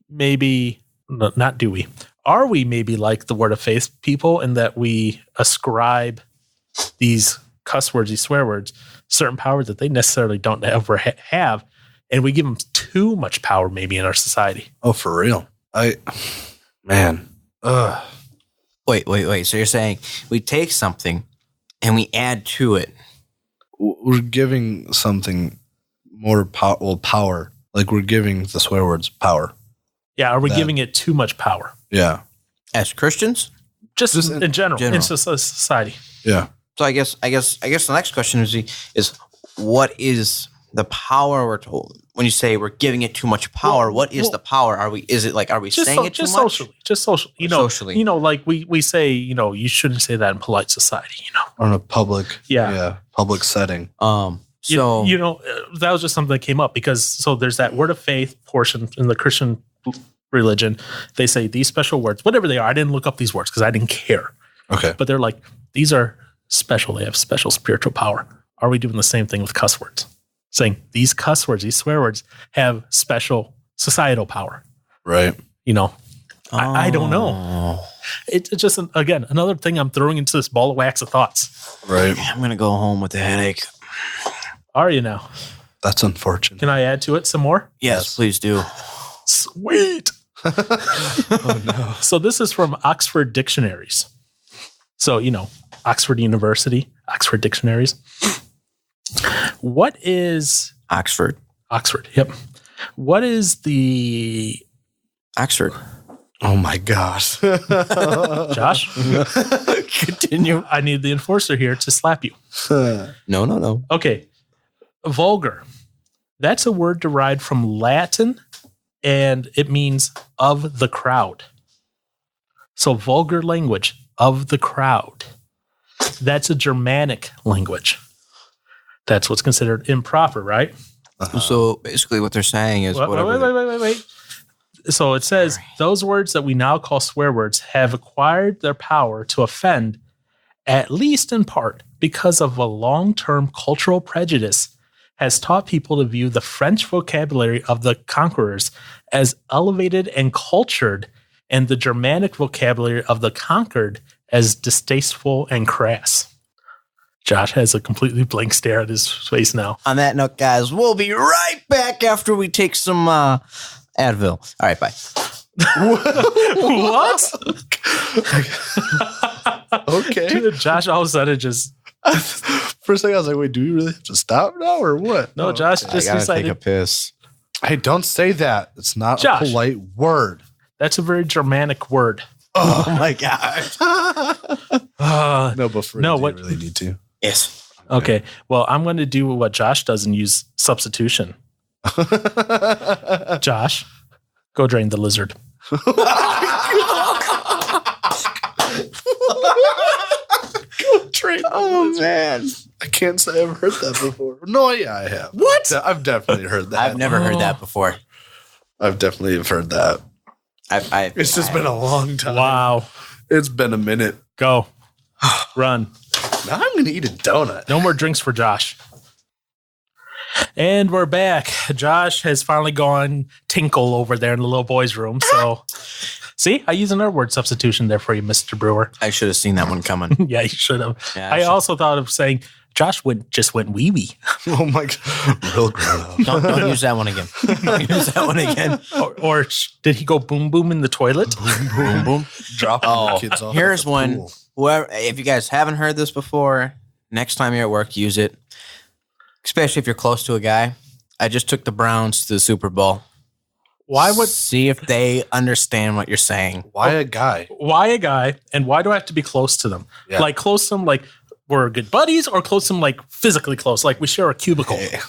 maybe, no, not do we, are we maybe like the Word of Faith people in that we ascribe these cuss words, these swear words, certain powers that they necessarily don't ever have, and we give them too much power maybe in our society? Oh, for real? Man. Wait. So you're saying we take something and we add to it? We're giving something more power. Like we're giving the swear words power. Yeah, are we giving it too much power? Yeah. As Christians? Just in general. In society. Yeah. So I guess the next question is what is the power we're told? When you say we're giving it too much power, what is the power? Are we saying it too much? Just socially. Socially. Like we say, you shouldn't say that in polite society, Or in a public public setting. So that was just something that came up because there's that Word of Faith portion in the Christian religion. They say these special words, whatever they are. I didn't look up these words because I didn't care. Okay. But they're like, these are special. They have special spiritual power. Are we doing the same thing with cuss words? Saying these cuss words, these swear words have special societal power. Right. I don't know. It's just, again, another thing I'm throwing into this ball of wax of thoughts. Right. I'm going to go home with a headache. Are you now? That's unfortunate. Can I add to it some more? Yes, please do. Sweet. Oh, no. So this is from Oxford Dictionaries. So, Oxford University, Oxford Dictionaries. What is... Oxford, yep. What is the... Oxford. Oh, my gosh. Josh? Continue. I need the enforcer here to slap you. No. Okay. Vulgar. That's a word derived from Latin, and it means of the crowd. So vulgar language, of the crowd. That's a Germanic language. That's what's considered improper, right? So basically what they're saying is Wait. So it says, those words that we now call swear words have acquired their power to offend, at least in part, because of a long-term cultural prejudice has taught people to view the French vocabulary of the conquerors as elevated and cultured, and the Germanic vocabulary of the conquered as distasteful and crass. Josh has a completely blank stare at his face now. On that note, guys, we'll be right back after we take some Advil. All right, bye. What? Okay. Dude, Josh all of a sudden just... First thing I was like, wait, do we really have to stop now or what? No, Josh I just gotta decided... take a piss. Hey, don't say that. It's not Josh. a polite word. That's a very Germanic word. Oh my god. No, but for no, you what really need to. Yes. Okay. Well, I'm going to do what Josh does and use substitution. Josh, go drain the lizard. Oh man. I can't say I've heard that before. No, yeah, I have. What? I've definitely heard that. I've never heard that before. I've definitely heard that. It's just been a long time. Wow. It's been a minute. Go. Run. Now I'm going to eat a donut. No more drinks for Josh. And we're back. Josh has finally gone tinkle over there in the little boy's room. So, see, I use another word substitution there for you, Mr. Brewer. I should have seen that one coming. Yeah, you should have. Yeah, I also thought of saying Josh just went wee wee. Oh my God. Real grown up. Don't use that one again. Don't use that one again. Or did he go boom boom in the toilet? Boom, boom. Dropping Oh, the kids off here's at the one. pool. Whoever, if you guys haven't heard this before, next time you're at work, use it. Especially if you're close to a guy. I just took the Browns to the Super Bowl. Why would See if they understand what you're saying. Why a guy? why a guy and why do I have to be close to them? Yeah. Like close to them like we're good buddies or close to them like physically close, like we share a cubicle. Hey,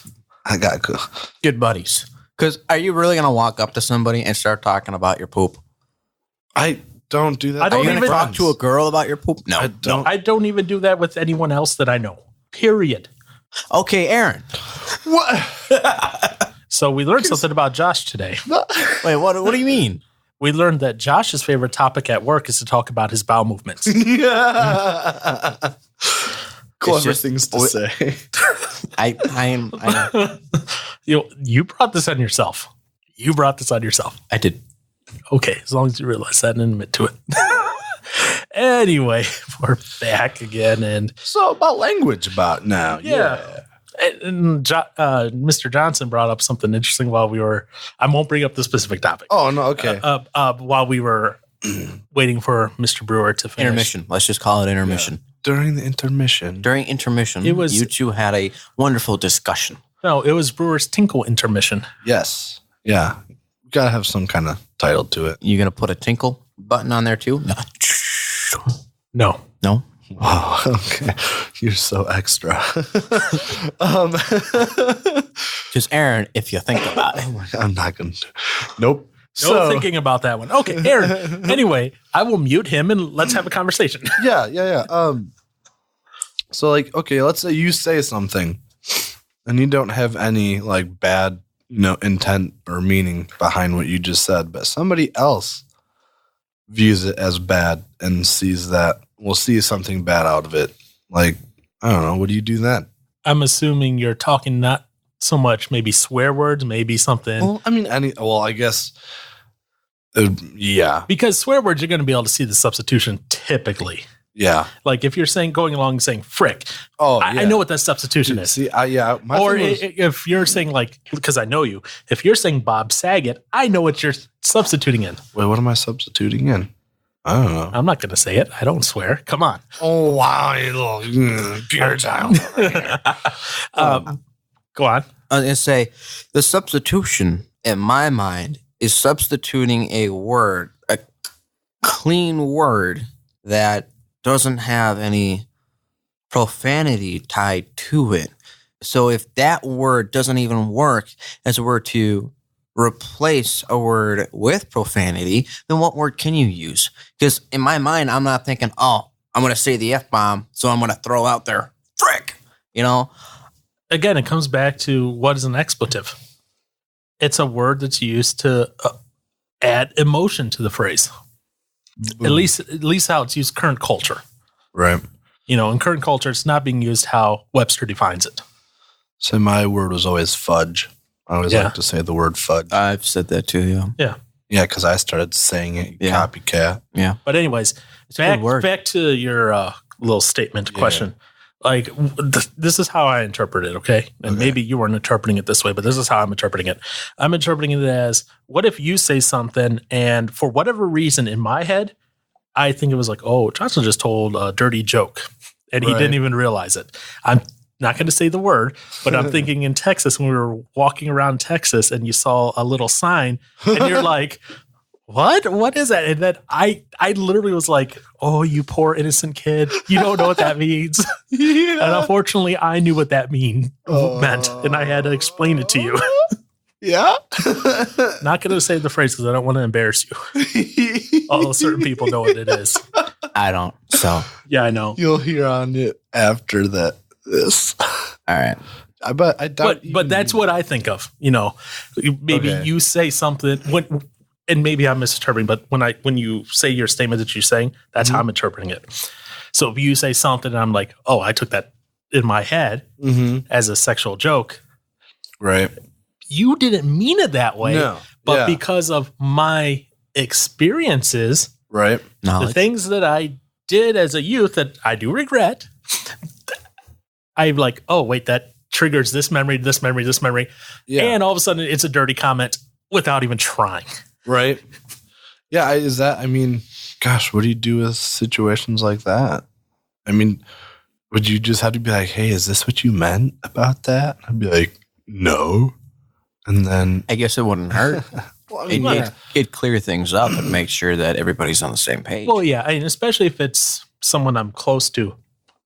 I got cool. Good buddies. Because are you really going to walk up to somebody and start talking about your poop? I don't do that. I don't Are you going to even- talk to a girl about your poop? No. I don't. I don't even do that with anyone else that I know. Period. Okay, Aaron. What? So we learned something about Josh today. Wait, what do you mean? We learned that Josh's favorite topic at work is to talk about his bowel movements. Yeah. Clever things to say. I am. You brought this on yourself. You brought this on yourself. I did. Okay, as long as you realize that and admit to it. Anyway, we're back again, and So about language about now. Yeah. and Mr. Johnson brought up something interesting while we were. I won't bring up the specific topic. Oh, no. Okay. While we were waiting for Mr. Brewer to finish. Intermission. Let's just call it intermission. Yeah. During the intermission. During intermission, you two had a wonderful discussion. No, it was Brewer's Tinkle intermission. Yes. Yeah. Got to have some kind of title to it. You gonna put a tinkle button on there too? No. No. Oh, okay. You're so extra. Just Aaron, if you think about it. Oh my God, I'm not going to. Nope. No thinking about that one. Okay, Aaron. Anyway, I will mute him and let's have a conversation. Yeah. So like, okay, let's say you say something and you don't have any like bad, intent or meaning behind what you just said, but somebody else views it as bad and sees that, will see something bad out of it. Like, I don't know. What do you do then? I'm assuming you're talking not so much maybe swear words, maybe something. Well, I mean, I guess, yeah. Because swear words, you're going to be able to see the substitution typically. Yeah. Like if you're going along and saying frick. Oh, I know what that substitution is. See, yeah. Or if you're saying because I know you, if you're saying Bob Saget, I know what you're substituting in. Wait, what am I substituting in? I don't know. I'm not going to say it. I don't swear. Come on. Oh, wow. You little pure child. Go on. I was going to say, the substitution, in my mind, is substituting a word, a clean word that doesn't have any profanity tied to it. So if that word doesn't even work as a word to replace a word with profanity, then what word can you use? Because in my mind, I'm not thinking, oh, I'm going to say the F-bomb, so I'm going to throw out there, frick, Again, it comes back to what is an expletive. It's a word that's used to add emotion to the phrase. At least how it's used current culture. Right. In current culture, it's not being used how Webster defines it. So my word was always fudge. I always like to say the word fudge. I've said that too, yeah. Yeah. Yeah, because I started saying it, copycat. Yeah. But anyways, back to your little statement question. Like, this is how I interpret it, okay? And maybe you weren't interpreting it this way, but this is how I'm interpreting it. I'm interpreting it as, what if you say something, and for whatever reason in my head, I think it was like, oh, Johnson just told a dirty joke, and he didn't even realize it. I'm not going to say the word, but I'm thinking in Texas, when we were walking around Texas, and you saw a little sign, and you're like, what is that? And then I literally was like, oh, you poor innocent kid. You don't know what that means. And unfortunately, I knew what that meant, and I had to explain it to you. Yeah. Not going to say the phrase because I don't want to embarrass you. Although certain people know what it is. I don't. So yeah, I know. You'll hear on it after this. All right. I doubt. But that's what I think of. Maybe you say something and maybe I'm misinterpreting, but when you say your statement that you're saying, that's how I'm interpreting it. So if you say something and I'm like, oh, I took that in my head as a sexual joke. Right. You didn't mean it that way. No. But because of my experiences, right, the things that I did as a youth that I do regret, I'm like, oh, wait, that triggers this memory. Yeah. And all of a sudden it's a dirty comment without even trying. Right. Yeah. Gosh, what do you do with situations like that? I mean, would you just have to be like, hey, is this what you meant about that? I'd be like, no. And then I guess it wouldn't hurt. Well, I mean, It'd clear things up and make sure that everybody's on the same page. Well, yeah. I mean, especially if it's someone I'm close to,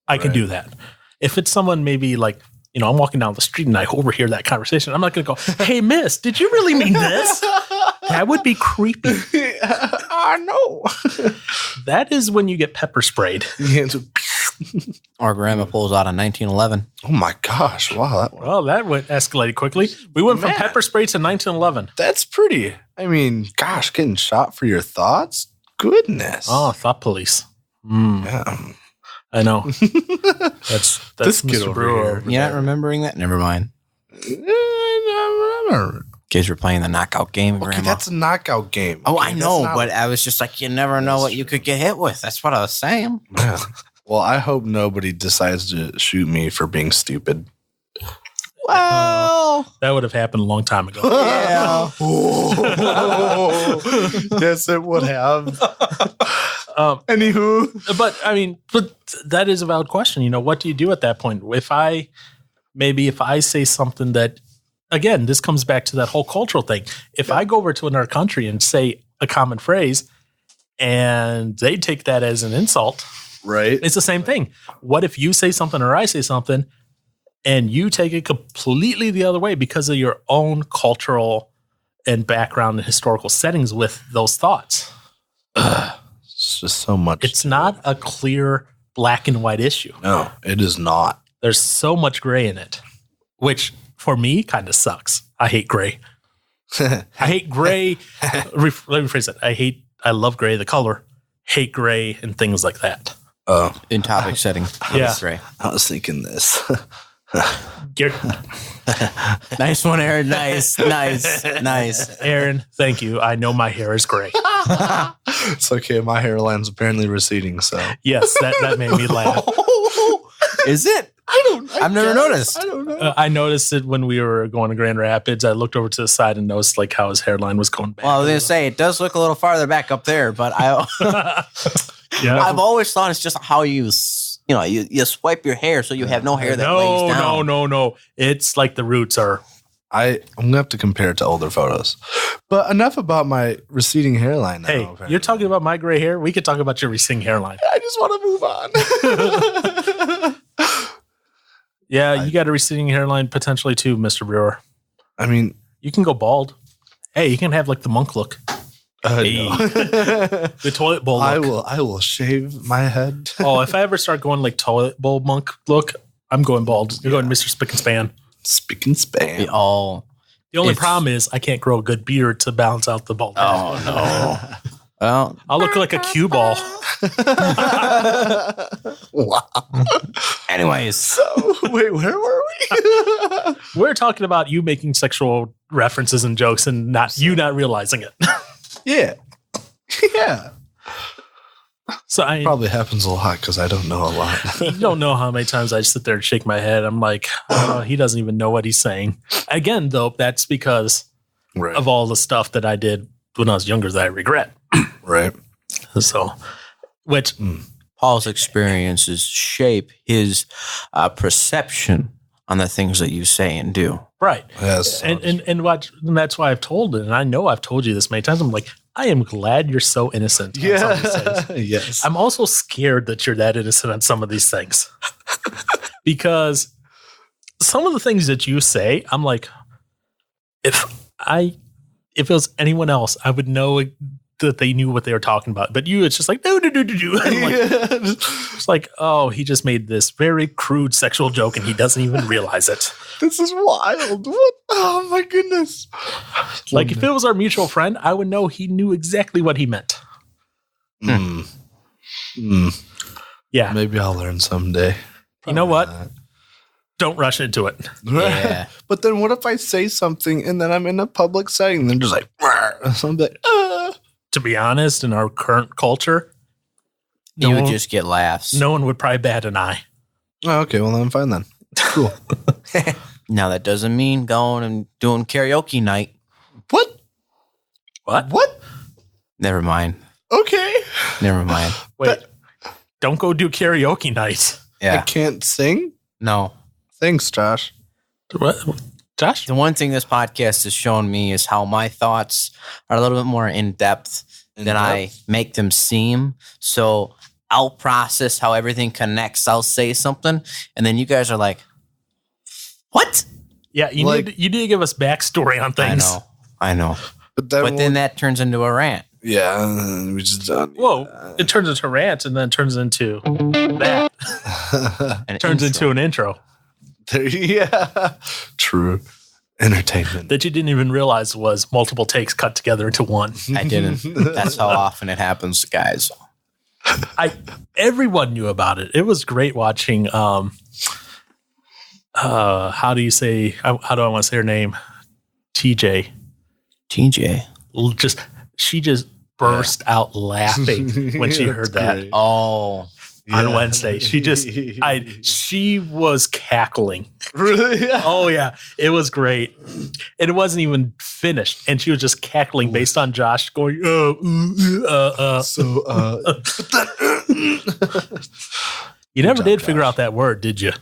I can do that. If it's someone maybe like, I'm walking down the street and I overhear that conversation, I'm not going to go, hey, miss, did you really mean this? That would be creepy. I know. That is when you get pepper sprayed. Or grandma pulls out a 1911. Oh my gosh! Wow, Well, that went escalated quickly. We went from pepper spray to 1911. that's pretty. I mean, gosh, getting shot for your thoughts. Goodness. Oh, thought police. Yeah. I know. That's This kid Mr. over Brewer. here. over You're not there. remembering that? Never mind. Kids were playing the knockout game, Okay, grandma. that's a knockout game. Oh, Okay, I that's know, not- but I was just like, you never know what you could get hit with. That's what I was saying. Yeah. Well, I hope nobody decides to shoot me for being stupid. Well, That would have happened a long time ago. yeah. Yes, it would have. Anywho, but I mean, but that is a valid question. You know, what do you do at that point? If I say something that, again, this comes back to that whole cultural thing. If I go over to another country and say a common phrase, and they take that as an insult, Right. it's the same thing. What if you say something or I say something, and you take it completely the other way because of your own cultural and background and historical settings with those thoughts? It's just so much. It's not a clear black and white issue. No, it is not. There's so much gray in it, which for me kind of sucks. I hate gray. I hate gray. Let me rephrase it. I love gray, the color, hate gray and things like that. Oh, In topic setting. Yeah. That's right. I was thinking this. Nice one, Aaron. Nice. Aaron, thank you. I know my hair is gray. It's okay. My hairline's apparently receding. So Yes, that made me laugh. Is it? I've never noticed. I don't know. I noticed it when we were going to Grand Rapids. I looked over to the side and noticed like how his hairline was going back. Well, I was going to say, it does look a little farther back up there, but Yeah. I've always thought it's just how you swipe your hair so you have no hair that lays down. No. It's like the roots are. I'm gonna have to compare it to older photos. But enough about my receding hairline. Now, Hey, apparently. you're talking about my gray hair. We could talk about your receding hairline. I just want to move on. Yeah, you got a receding hairline potentially too, Mr. Brewer. I mean, You can go bald. Hey, you can have like the monk look, Hey. no. the toilet bowl look. I will shave my head. Oh, if I ever start going like toilet bowl monk look, I'm going bald. You're going Mr. Spick and Span. Spick and span. We all. The only It's- problem is I can't grow a good beard to balance out the bald. Oh, no. Well, I'll look like a cue ball. Wow. anyways. So, wait, where were we? We're talking about you making sexual references and jokes and not realizing it. Yeah. Yeah. So I Probably happens a lot because I don't know a lot. you don't know how many times I sit there and shake my head. I'm like, oh, he doesn't even know what he's saying. Again, though, that's because Right. of all the stuff that I did when I was younger that I regret. Right. So, which Paul's experiences shape his perception on the things that you say and do. right. Yes. And that's why I've told it, and I know I've told you this many times. I'm like, I am glad you're so innocent. On some of these things. Yes. I'm also scared that you're that innocent on some of these things. Because some of the things that you say, I'm like, if it was anyone else, I would know that they knew what they were talking about. But you, it's just like, no. I'm like, it's like, oh, he just made this very crude sexual joke and he doesn't even realize it. This is wild. What? Oh my goodness. Like if it was our mutual friend, I would know he knew exactly what he meant. Mm. Yeah. Maybe I'll learn someday. You know what? Probably Don't rush into it. not. Yeah. But then what if I say something and then I'm in a public setting and they're just like, so I'm like, To be honest, in our current culture, You would just get laughs. no one would probably bat an eye. Oh, okay, well, then I'm fine then. Cool. Now, that doesn't mean going and doing karaoke night. What? What? What? Never mind. Okay. Never mind. Wait. Don't go do karaoke night. I Yeah. can't sing? No. Thanks, Josh. What? Josh? The one thing this podcast has shown me is how my thoughts are a little bit more in depth than I make them seem. So I'll process how everything connects. I'll say something, and then you guys are like, "What?" Yeah, you need to give us backstory on things. I know. But then, But then that turns into a rant. Yeah, we just don't. Whoa! It turns into rant, and then turns into that. Turns into an intro Yeah, true. Entertainment that you didn't even realize was multiple takes cut together into one. I didn't. That's how often it happens, guys. Everyone knew about it. It was great watching. How do you say? How do I want to say her name? TJ. She just burst out laughing when she heard that. great. Oh, On Wednesday. She was cackling. Really? Oh yeah, it was great. And it wasn't even finished. And she was just cackling based on Josh going, You never did figure out that word, did you?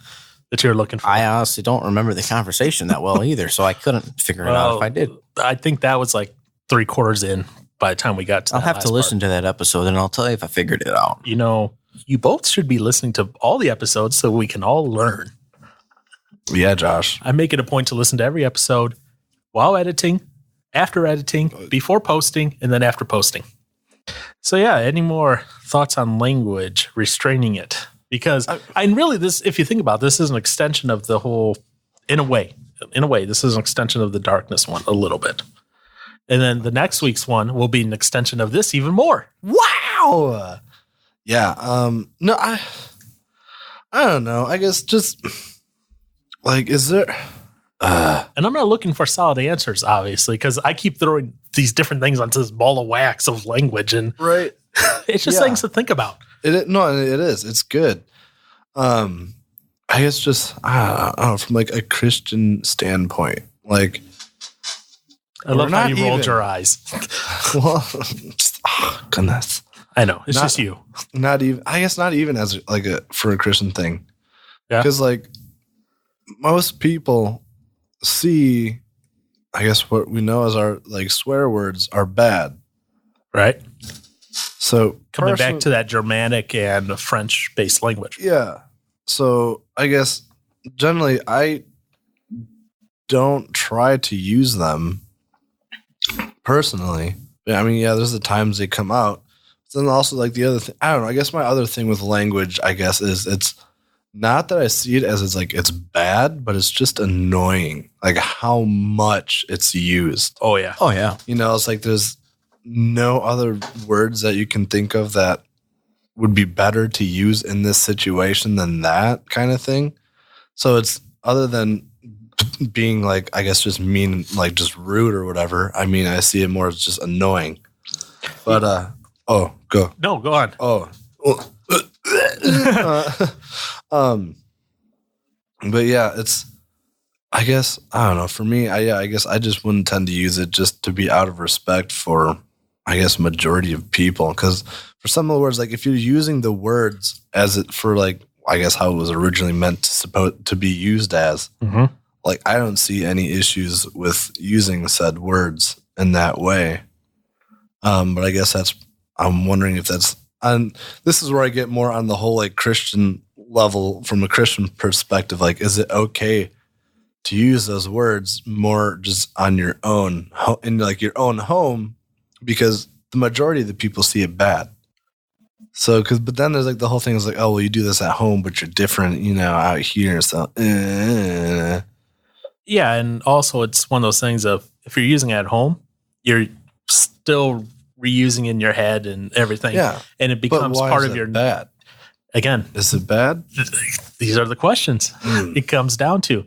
That you were looking for. I honestly don't remember the conversation that well either, so I couldn't figure it out if I did. I think that was like 3/4 in by the time we got to I'll have to listen to that episode and I'll tell you if I figured it out. You know, you both should be listening to all the episodes so we can all learn. Yeah, Josh. I make it a point to listen to every episode while editing, after editing, before posting, and then after posting. So yeah, any more thoughts on language, restraining it? Because if you think about it, this is an extension of the whole, in a way, this is an extension of the darkness one a little bit. And then the next week's one will be an extension of this even more. Wow. Yeah. No, I don't know. I guess just like, is there? And I'm not looking for solid answers, obviously, because I keep throwing these different things onto this ball of wax of language, and Right. it's just things to think about. It is. It's good. I guess just I don't know, from like a Christian standpoint, like I love how you rolled your eyes. well, just, goodness. I know it's just you. Not even. I guess not even as like for a Christian thing. Yeah. Because like most people see, I guess what we know as our like swear words are bad, Right. So Coming back to that Germanic and French-based language. Yeah. So I guess generally I don't try to use them personally. I mean, yeah, there's the times they come out. But then also like the other thing, I don't know. I guess my other thing with language, I guess, is it's not that I see it as it's bad, but it's just annoying. Like how much it's used. Oh yeah. Oh, yeah. You know, it's like there's no other words that you can think of that would be better to use in this situation than that kind of thing. So it's other than being like, I guess just mean, like just rude or whatever. I mean, I see it more as just annoying. But, go. No, go on. But yeah, it's, I guess, I don't know. For me, I guess I just wouldn't tend to use it just to be out of respect for, I guess, majority of people. Because for some of the words, like if you're using the words as it for like, I guess how it was originally meant to be used as, like I don't see any issues with using said words in that way. But I guess I'm wondering if that's, and this is where I get more on the whole like Christian level from a Christian perspective. Like, is it okay to use those words more just on your own, in like your own home, because the majority of the people see it bad. So, but then there's like the whole thing is like, oh, well, you do this at home, but you're different, you know, out here. So, yeah. And also it's one of those things of, if you're using it at home, you're still reusing in your head and everything. Yeah. And it becomes part of your bad. Again, Is it bad? These are the questions. It comes down to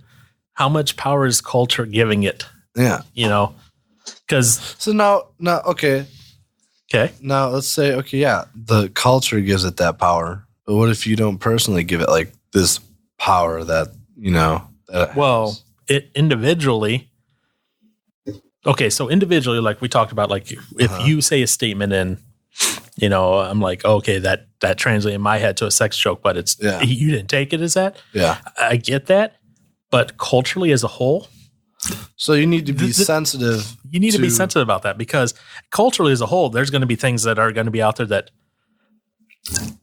how much power is culture giving it? Yeah. You know, because. So now, okay. Okay. Now let's say, okay, yeah, the culture gives it that power. But what if you don't personally give it like this power that, you know, it individually. Okay. So individually, like we talked about, like if you say a statement and, you know, I'm like, okay, that translates in my head to a sex joke, but it's, you didn't take it as that. Yeah. I get that. But culturally as a whole. So you need to be sensitive. You need to be sensitive about that, because culturally as a whole, there's going to be things that are going to be out there that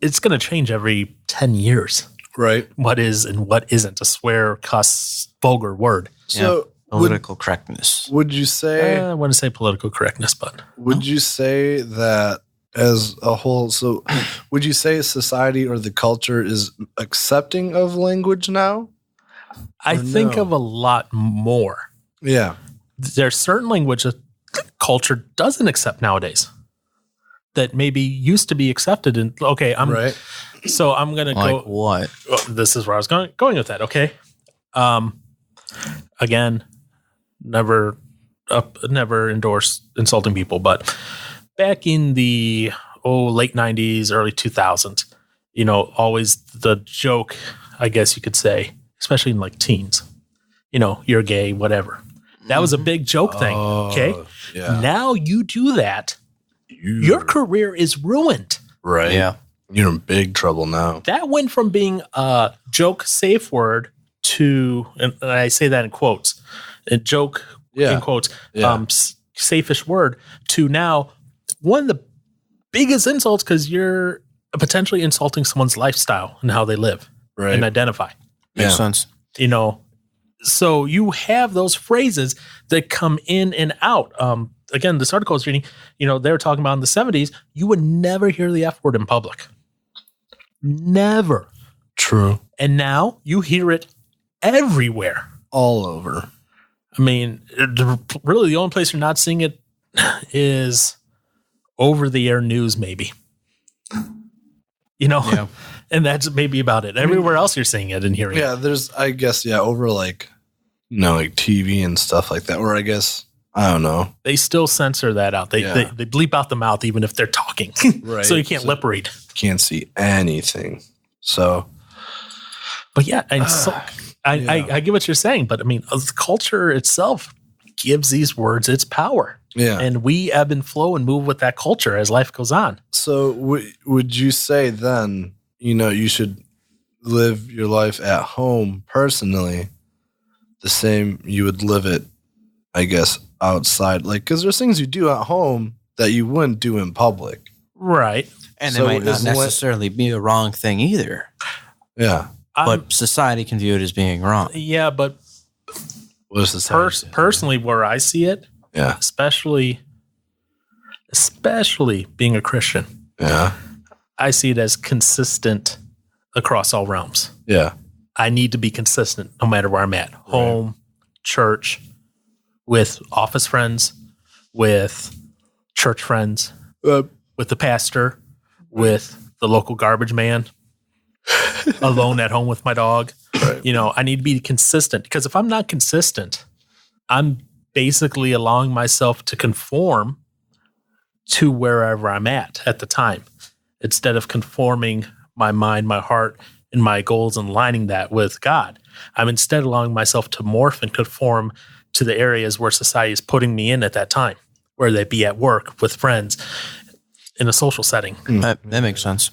it's going to change every 10 years. Right. What is and what isn't a swear, cuss, vulgar word. So Political correctness. Would you say? I wouldn't say political correctness, but Would you say that as a whole? So, would you say society or the culture is accepting of language now? I think of a lot more. Yeah. There's certain language that culture doesn't accept nowadays that maybe used to be accepted. And okay, Right. So I'm gonna Like go. what? This is where I was going with that. Okay. Again, never endorse insulting people, but back in the late 90s, early 2000s, always the joke, I guess you could say, especially in like teens, you're gay, whatever. That was a big joke thing. Okay. Yeah. Now you do that, your career is ruined. Right. Yeah. You're in big trouble now. That went from being a joke safe word to, and I say that in quotes, a joke in quotes, safe-ish word, to now one of the biggest insults because you're potentially insulting someone's lifestyle and how they live and identify. Makes sense. So you have those phrases that come in and out. Again, this article I was reading, they were talking about in the 70s, you would never hear the F word in public. Never. True. And now you hear it everywhere. All over. I mean, really the only place you're not seeing it is over the air news, maybe. Yeah. And that's maybe about it. Everywhere else you're seeing it and hearing it. Yeah, there's, I guess, over like TV and stuff like that, or I guess, I don't know. They still censor that out. They bleep out the mouth even if they're talking. Right. So you can't lip read. Can't see anything. So. But yeah, and so I get what you're saying, but I mean, the culture itself gives these words its power. Yeah. And we ebb and flow and move with that culture as life goes on. So would you say then, you should live your life at home personally the same you would live it, I guess, outside? Like, because there's things you do at home that you wouldn't do in public. Right. And So it might not isn't it- necessarily be a wrong thing either. Yeah. But society can view it as being wrong. Yeah, but What is this? personally, where I see it, Yeah. especially being a Christian, Yeah. I see it as consistent across all realms. Yeah. I need to be consistent no matter where I'm at. Home, church, with office friends, with church friends, with the pastor, with the local garbage man, alone at home with my dog. Right. I need to be consistent, because if I'm not consistent, I'm basically allowing myself to conform to wherever I'm at the time, instead of conforming my mind, my heart, and my goals and aligning that with God. I'm instead allowing myself to morph and conform to the areas where society is putting me in at that time, whether they be at work, with friends, in a social setting. That makes sense.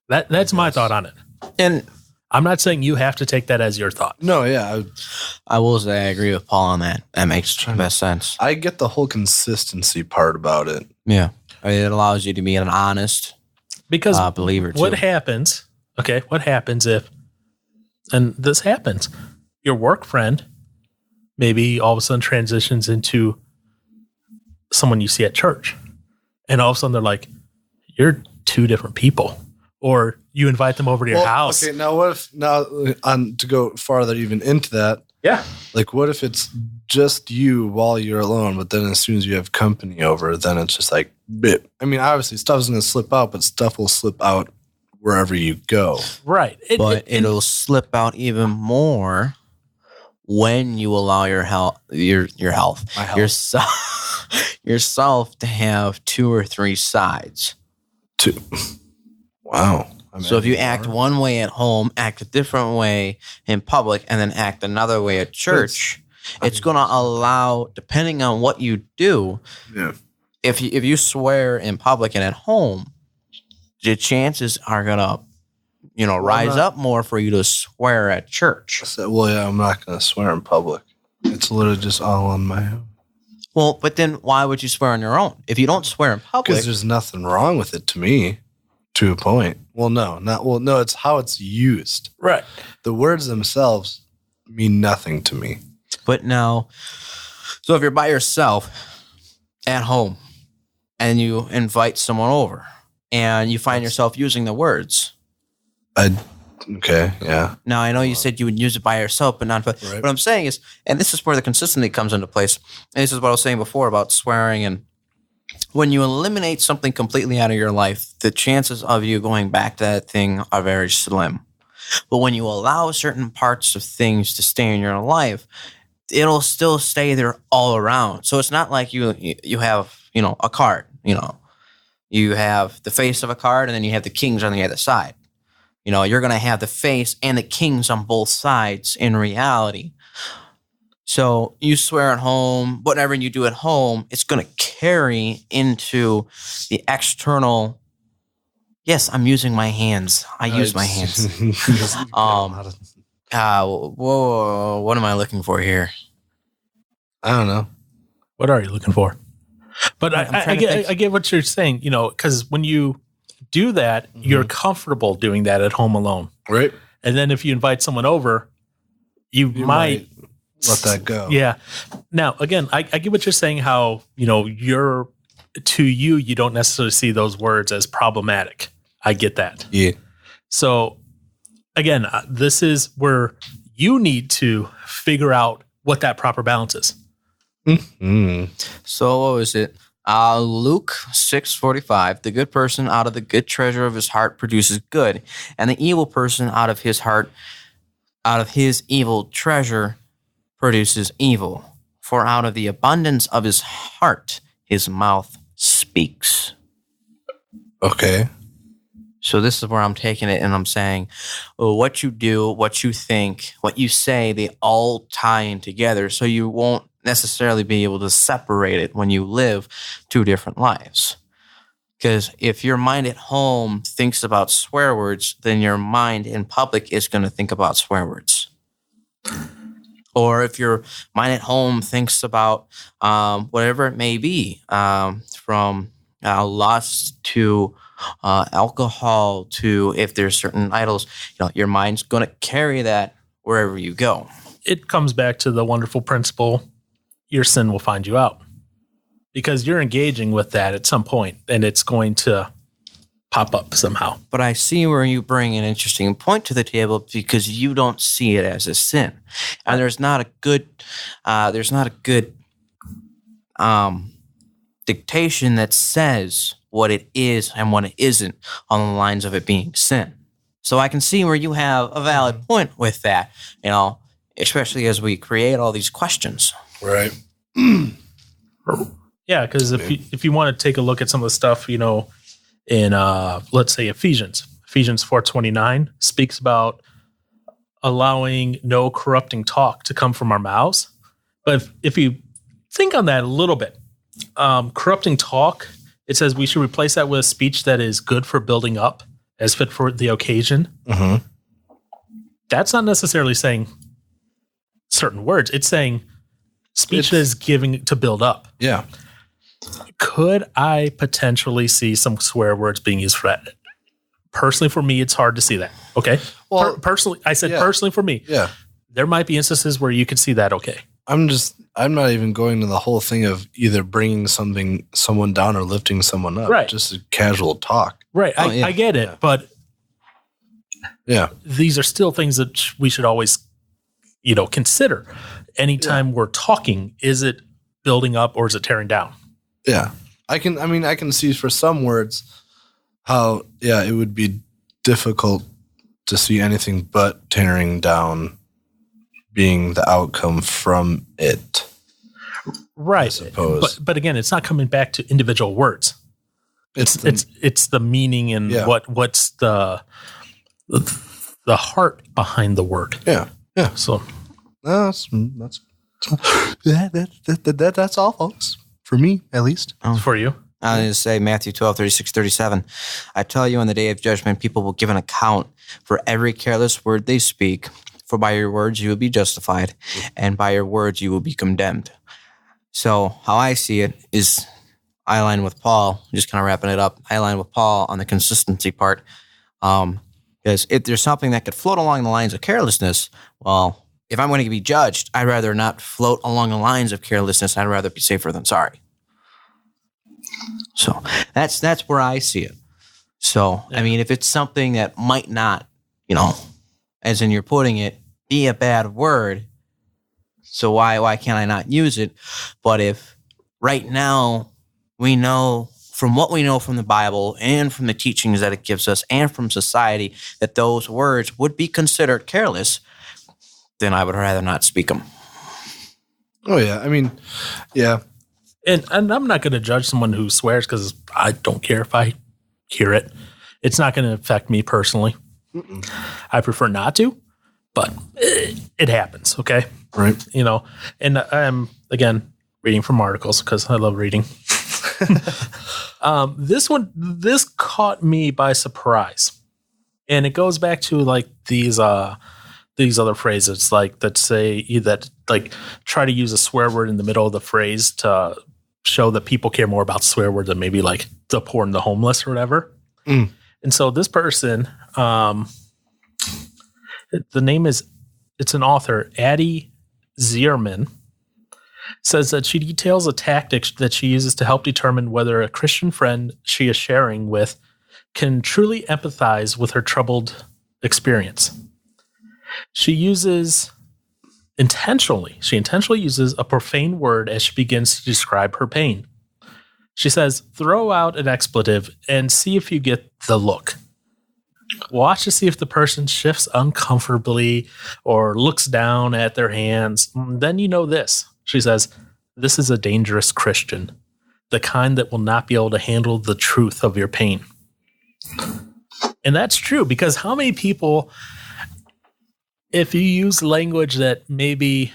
That's my thought on it. And I'm not saying you have to take that as your thought. No, yeah. I will say I agree with Paul on that. That makes the best sense. I get the whole consistency part about it. Yeah. It allows you to be an honest Because believer too. what happens if, and this happens, your work friend maybe all of a sudden transitions into someone you see at church, and all of a sudden they're like, you're two different people. Or you invite them over to your house. Okay, now what if to go farther even into that? Yeah. Like, what if it's just you while you're alone, but then as soon as you have company over, then it's just like, bit. I mean, obviously stuff's going to slip out, but stuff will slip out wherever you go. Right. It'll slip out even more when you allow your health, yourself to have two or three sides. Wow. So if you act one way at home, act a different way in public, and then act another way at church, it's going to allow, depending on what you do, if you swear in public and at home, the chances are going to, rise up more for you to swear at church. I'm not going to swear in public. It's literally just all on my own. Well, but then why would you swear on your own? If you don't swear in public. Because there's nothing wrong with it to me, to a point. No, it's how it's used. Right. The words themselves mean nothing to me. But now, so if you're by yourself at home and you invite someone over and you find yourself using the words. Okay, yeah. Now, I know you said you would use it by yourself, but not. Right. What I'm saying is, and this is where the consistency comes into place. And this is what I was saying before about swearing. And when you eliminate something completely out of your life, the chances of you going back to that thing are very slim. But when you allow certain parts of things to stay in your life, it'll still stay there all around. So it's not like you have, a card, You have the face of a card and then you have the kings on the other side. You're going to have the face and the kings on both sides in reality. So you swear at home, whatever you do at home, it's going to carry into the external. Yes, I'm using my hands. I use my hands. Whoa, what am I looking for here? I don't know. What are you looking for? But I get what you're saying, because when you do that, you're comfortable doing that at home alone. Right. And then if you invite someone over, you might let that go. Yeah. Now, again, I get what you're saying, how, you don't necessarily see those words as problematic. I get that. Yeah. So, again, this is where you need to figure out what that proper balance is. Mm-hmm. So what was it? Luke 6:45. The good person out of the good treasure of his heart produces good, and the evil person out of his evil treasure produces evil. For out of the abundance of his heart, his mouth speaks. Okay. So this is where I'm taking it and I'm saying, what you do, what you think, what you say, they all tie in together. So you won't necessarily be able to separate it when you live two different lives. Because if your mind at home thinks about swear words, then your mind in public is going to think about swear words. Or if your mind at home thinks about whatever it may be, from lust to alcohol to if there's certain idols, your mind's going to carry that wherever you go. It comes back to the wonderful principle, your sin will find you out. Because you're engaging with that at some point, and it's going to pop up somehow. But I see where you bring an interesting point to the table because you don't see it as a sin, and there's not a good dictation that says what it is and what it isn't on the lines of it being sin. So I can see where you have a valid point with that, especially as we create all these questions. Right. Yeah, because if you want to take a look at some of the stuff, in let's say Ephesians 4:29 speaks about allowing no corrupting talk to come from our mouths. But if you think on that a little bit, corrupting talk, it says we should replace that with a speech that is good for building up, as fit for the occasion. Mm-hmm. That's not necessarily saying certain words. It's saying speech that is giving to build up. Yeah. Could I potentially see some swear words being used for that? Personally, for me, it's hard to see that. Okay. Well, personally, I said personally for me. Yeah. There might be instances where you could see that. Okay. I'm not even going to the whole thing of either bringing someone down or lifting someone up. Right. Just a casual talk. Right. I get it. Yeah. But yeah, these are still things that we should always, consider. Anytime we're talking, is it building up or is it tearing down? Yeah. I can see for some words how, it would be difficult to see anything but tearing down being the outcome from it. Right. I suppose. But again, it's not coming back to individual words. It's the meaning and what's the heart behind the word. Yeah. Yeah. So that's all, folks. For me, at least. For you. I was going to say Matthew 12:36-37. I tell you, on the day of judgment, people will give an account for every careless word they speak. For by your words you will be justified, and by your words you will be condemned. So how I see it is, I align with Paul, just kind of wrapping it up. I align with Paul on the consistency part. Because if there's something that could float along the lines of carelessness, well, if I'm going to be judged, I'd rather not float along the lines of carelessness. I'd rather be safer than sorry. So that's where I see it. So, I mean, if it's something that might not, as in you're putting it, be a bad word, so why can't I not use it? But if right now we know from what we know from the Bible and from the teachings that it gives us and from society that those words would be considered careless, then I would rather not speak them. Oh, yeah. I mean, yeah. And I'm not going to judge someone who swears because I don't care if I hear it. It's not going to affect me personally. Mm-mm. I prefer not to, but it happens, okay? Right. And I'm, again, reading from articles because I love reading. This caught me by surprise. And it goes back to like these other phrases like that say that like try to use a swear word in the middle of the phrase to show that people care more about swear words than maybe like the poor and the homeless or whatever. Mm. And so this person, the name is, it's an author, Addie Zierman, says that she details a tactic that she uses to help determine whether a Christian friend she is sharing with can truly empathize with her troubled experience. She intentionally uses a profane word as she begins to describe her pain. She says, throw out an expletive and see if you get the look. Watch to see if the person shifts uncomfortably or looks down at their hands. Then you know this. She says, this is a dangerous Christian, the kind that will not be able to handle the truth of your pain. And that's true, because how many people, if you use language that maybe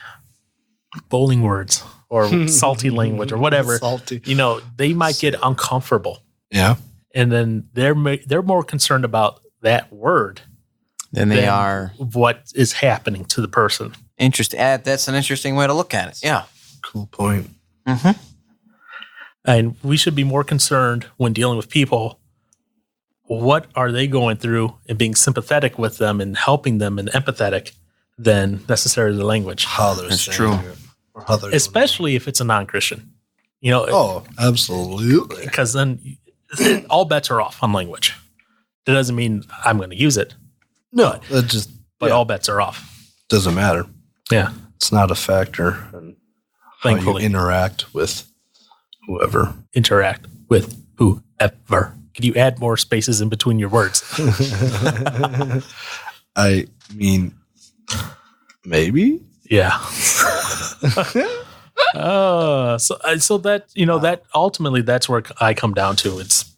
bowling words or salty language or whatever, they might get uncomfortable. Yeah. And then they're more concerned about that word than they are what is happening to the person. Interesting. That's an interesting way to look at it. Yeah. Cool point. Mm-hmm. And we should be more concerned when dealing with people. What are they going through and being sympathetic with them and helping them and empathetic than necessarily the language. How they're That's saying true. it, or how they're Especially if it's a non-Christian. Oh, absolutely. Because then all bets are off on language. That doesn't mean I'm going to use it. No, but all bets are off. Doesn't matter. Yeah. It's not a factor in how you interact with whoever. Interact with whoever. Could you add more spaces in between your words? I mean, maybe. Yeah. So that, that ultimately that's where I come down to. It's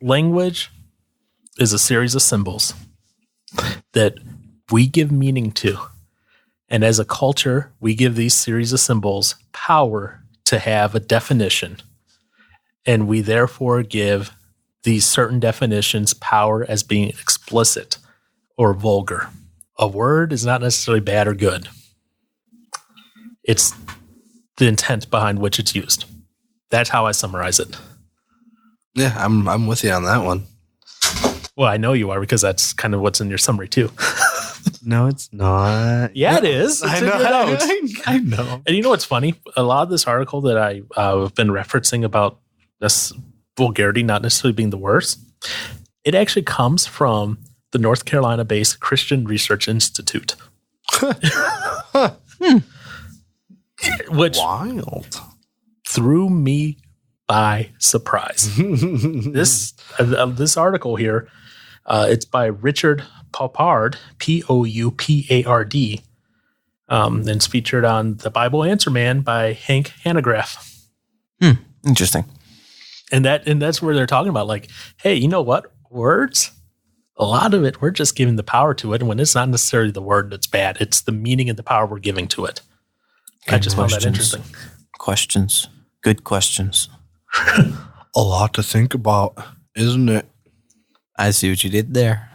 language is a series of symbols that we give meaning to. And as a culture, we give these series of symbols power to have a definition. And we therefore give these certain definitions power as being explicit or vulgar. A word is not necessarily bad or good. It's the intent behind which it's used. That's how I summarize it. Yeah, I'm with you on that one. Well, I know you are because that's kind of what's in your summary too. No, it's not. Yeah, it is. It's I in know. your notes. I know. And you know what's funny? A lot of this article that I've been referencing about this vulgarity not necessarily being the worst, it actually comes from the North Carolina-based Christian Research Institute. Which wild threw me by surprise. This article here, it's by Richard Poupard, Poupard, and it's featured on The Bible Answer Man by Hank Hanegraaff. Interesting. And that's where they're talking about, like, hey, you know what? Words, a lot of it, we're just giving the power to it. And when it's not necessarily the word that's bad, it's the meaning and the power we're giving to it. I just found that interesting. Questions. Good questions. A lot to think about, isn't it? I see what you did there.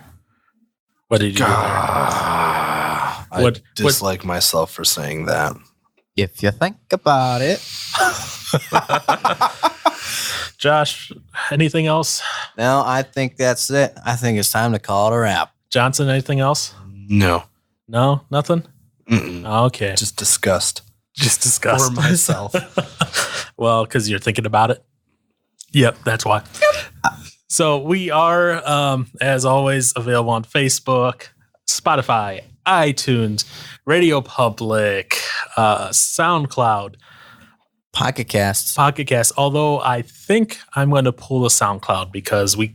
What did you do there? I dislike myself for saying that. If you think about it. Josh, anything else? No, I think that's it. I think it's time to call it a wrap. Johnson, anything else? No. No, nothing? Okay. Just disgust Just discuss for myself. Well, because you're thinking about it. Yep, that's why. So we are, as always, available on Facebook, Spotify, iTunes, Radio Public, SoundCloud, Pocket Casts. Pocket Cast. Although I think I'm going to pull the SoundCloud because we're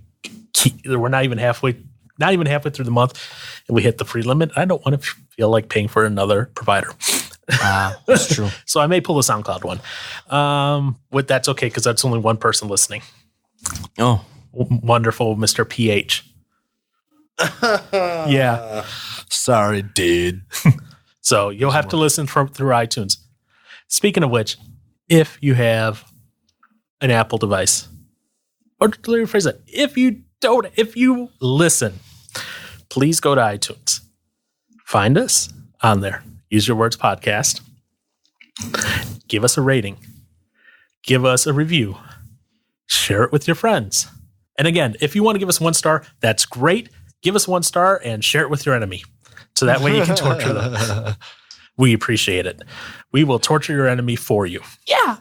not even halfway through the month, and we hit the free limit. I don't want to feel like paying for another provider. That's true. So I may pull the SoundCloud one. But that's okay because that's only one person listening. Oh, Wonderful, Mr. PH. Yeah. Sorry, dude. So you'll have to listen through iTunes. Speaking of which, if you have an Apple device, or let me rephrase it, if you listen, please go to iTunes. Find us on there. Use Your Words Podcast. Give us a rating. Give us a review. Share it with your friends. And again, if you want to give us 1 star, that's great. Give us 1 star and share it with your enemy. So that way you can torture them. We appreciate it. We will torture your enemy for you. Yeah.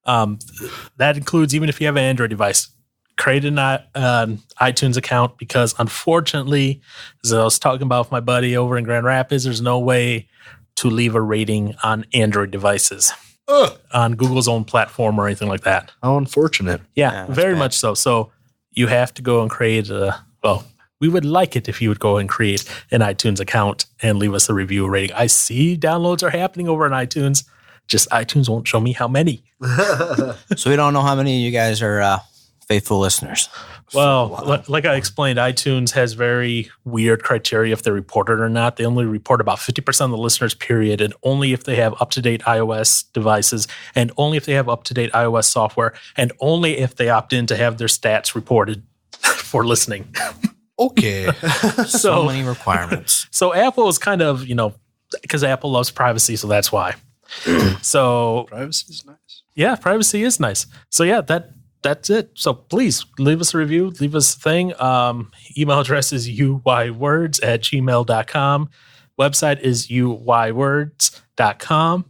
That includes even if you have an Android device. Create an iTunes account because unfortunately, as I was talking about with my buddy over in Grand Rapids, there's no way to leave a rating on Android devices. On Google's own platform or anything like that. How unfortunate. Yeah, very much so. So you have to go and create we would like it if you would go and create an iTunes account and leave us a review or rating. I see downloads are happening over on iTunes. Just iTunes won't show me how many. So we don't know how many of you guys are faithful listeners. Well, like I explained, iTunes has very weird criteria if they're reported or not. They only report about 50% of the listeners, period, and only if they have up-to-date iOS devices, and only if they have up-to-date iOS software, and only if they opt in to have their stats reported for listening. Okay. So many requirements. So Apple is kind of, because Apple loves privacy, so that's why. So Privacy is nice. yeah, privacy is nice. So yeah, that's it. So please leave us a review, leave us a thing. Email address is uywords@gmail.com. Website is uywords.com.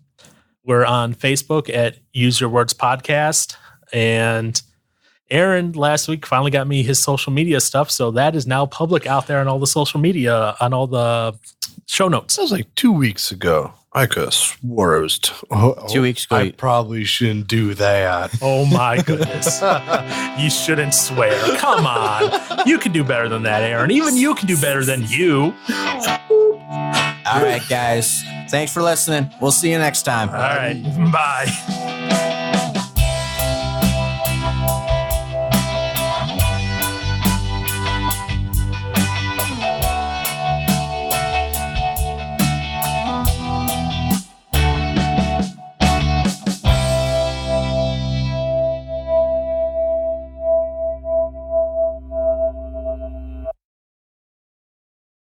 We're on Facebook at Use Your Words Podcast. And Aaron last week finally got me his social media stuff. So that is now public out there on all the social media, on all the show notes. That was like 2 weeks ago. I could have swore it was 2 weeks ago. I probably shouldn't do that. Oh my goodness. You shouldn't swear. Come on. You can do better than that, Aaron. Even you can do better than you. All right, guys. Thanks for listening. We'll see you next time. All right. Bye.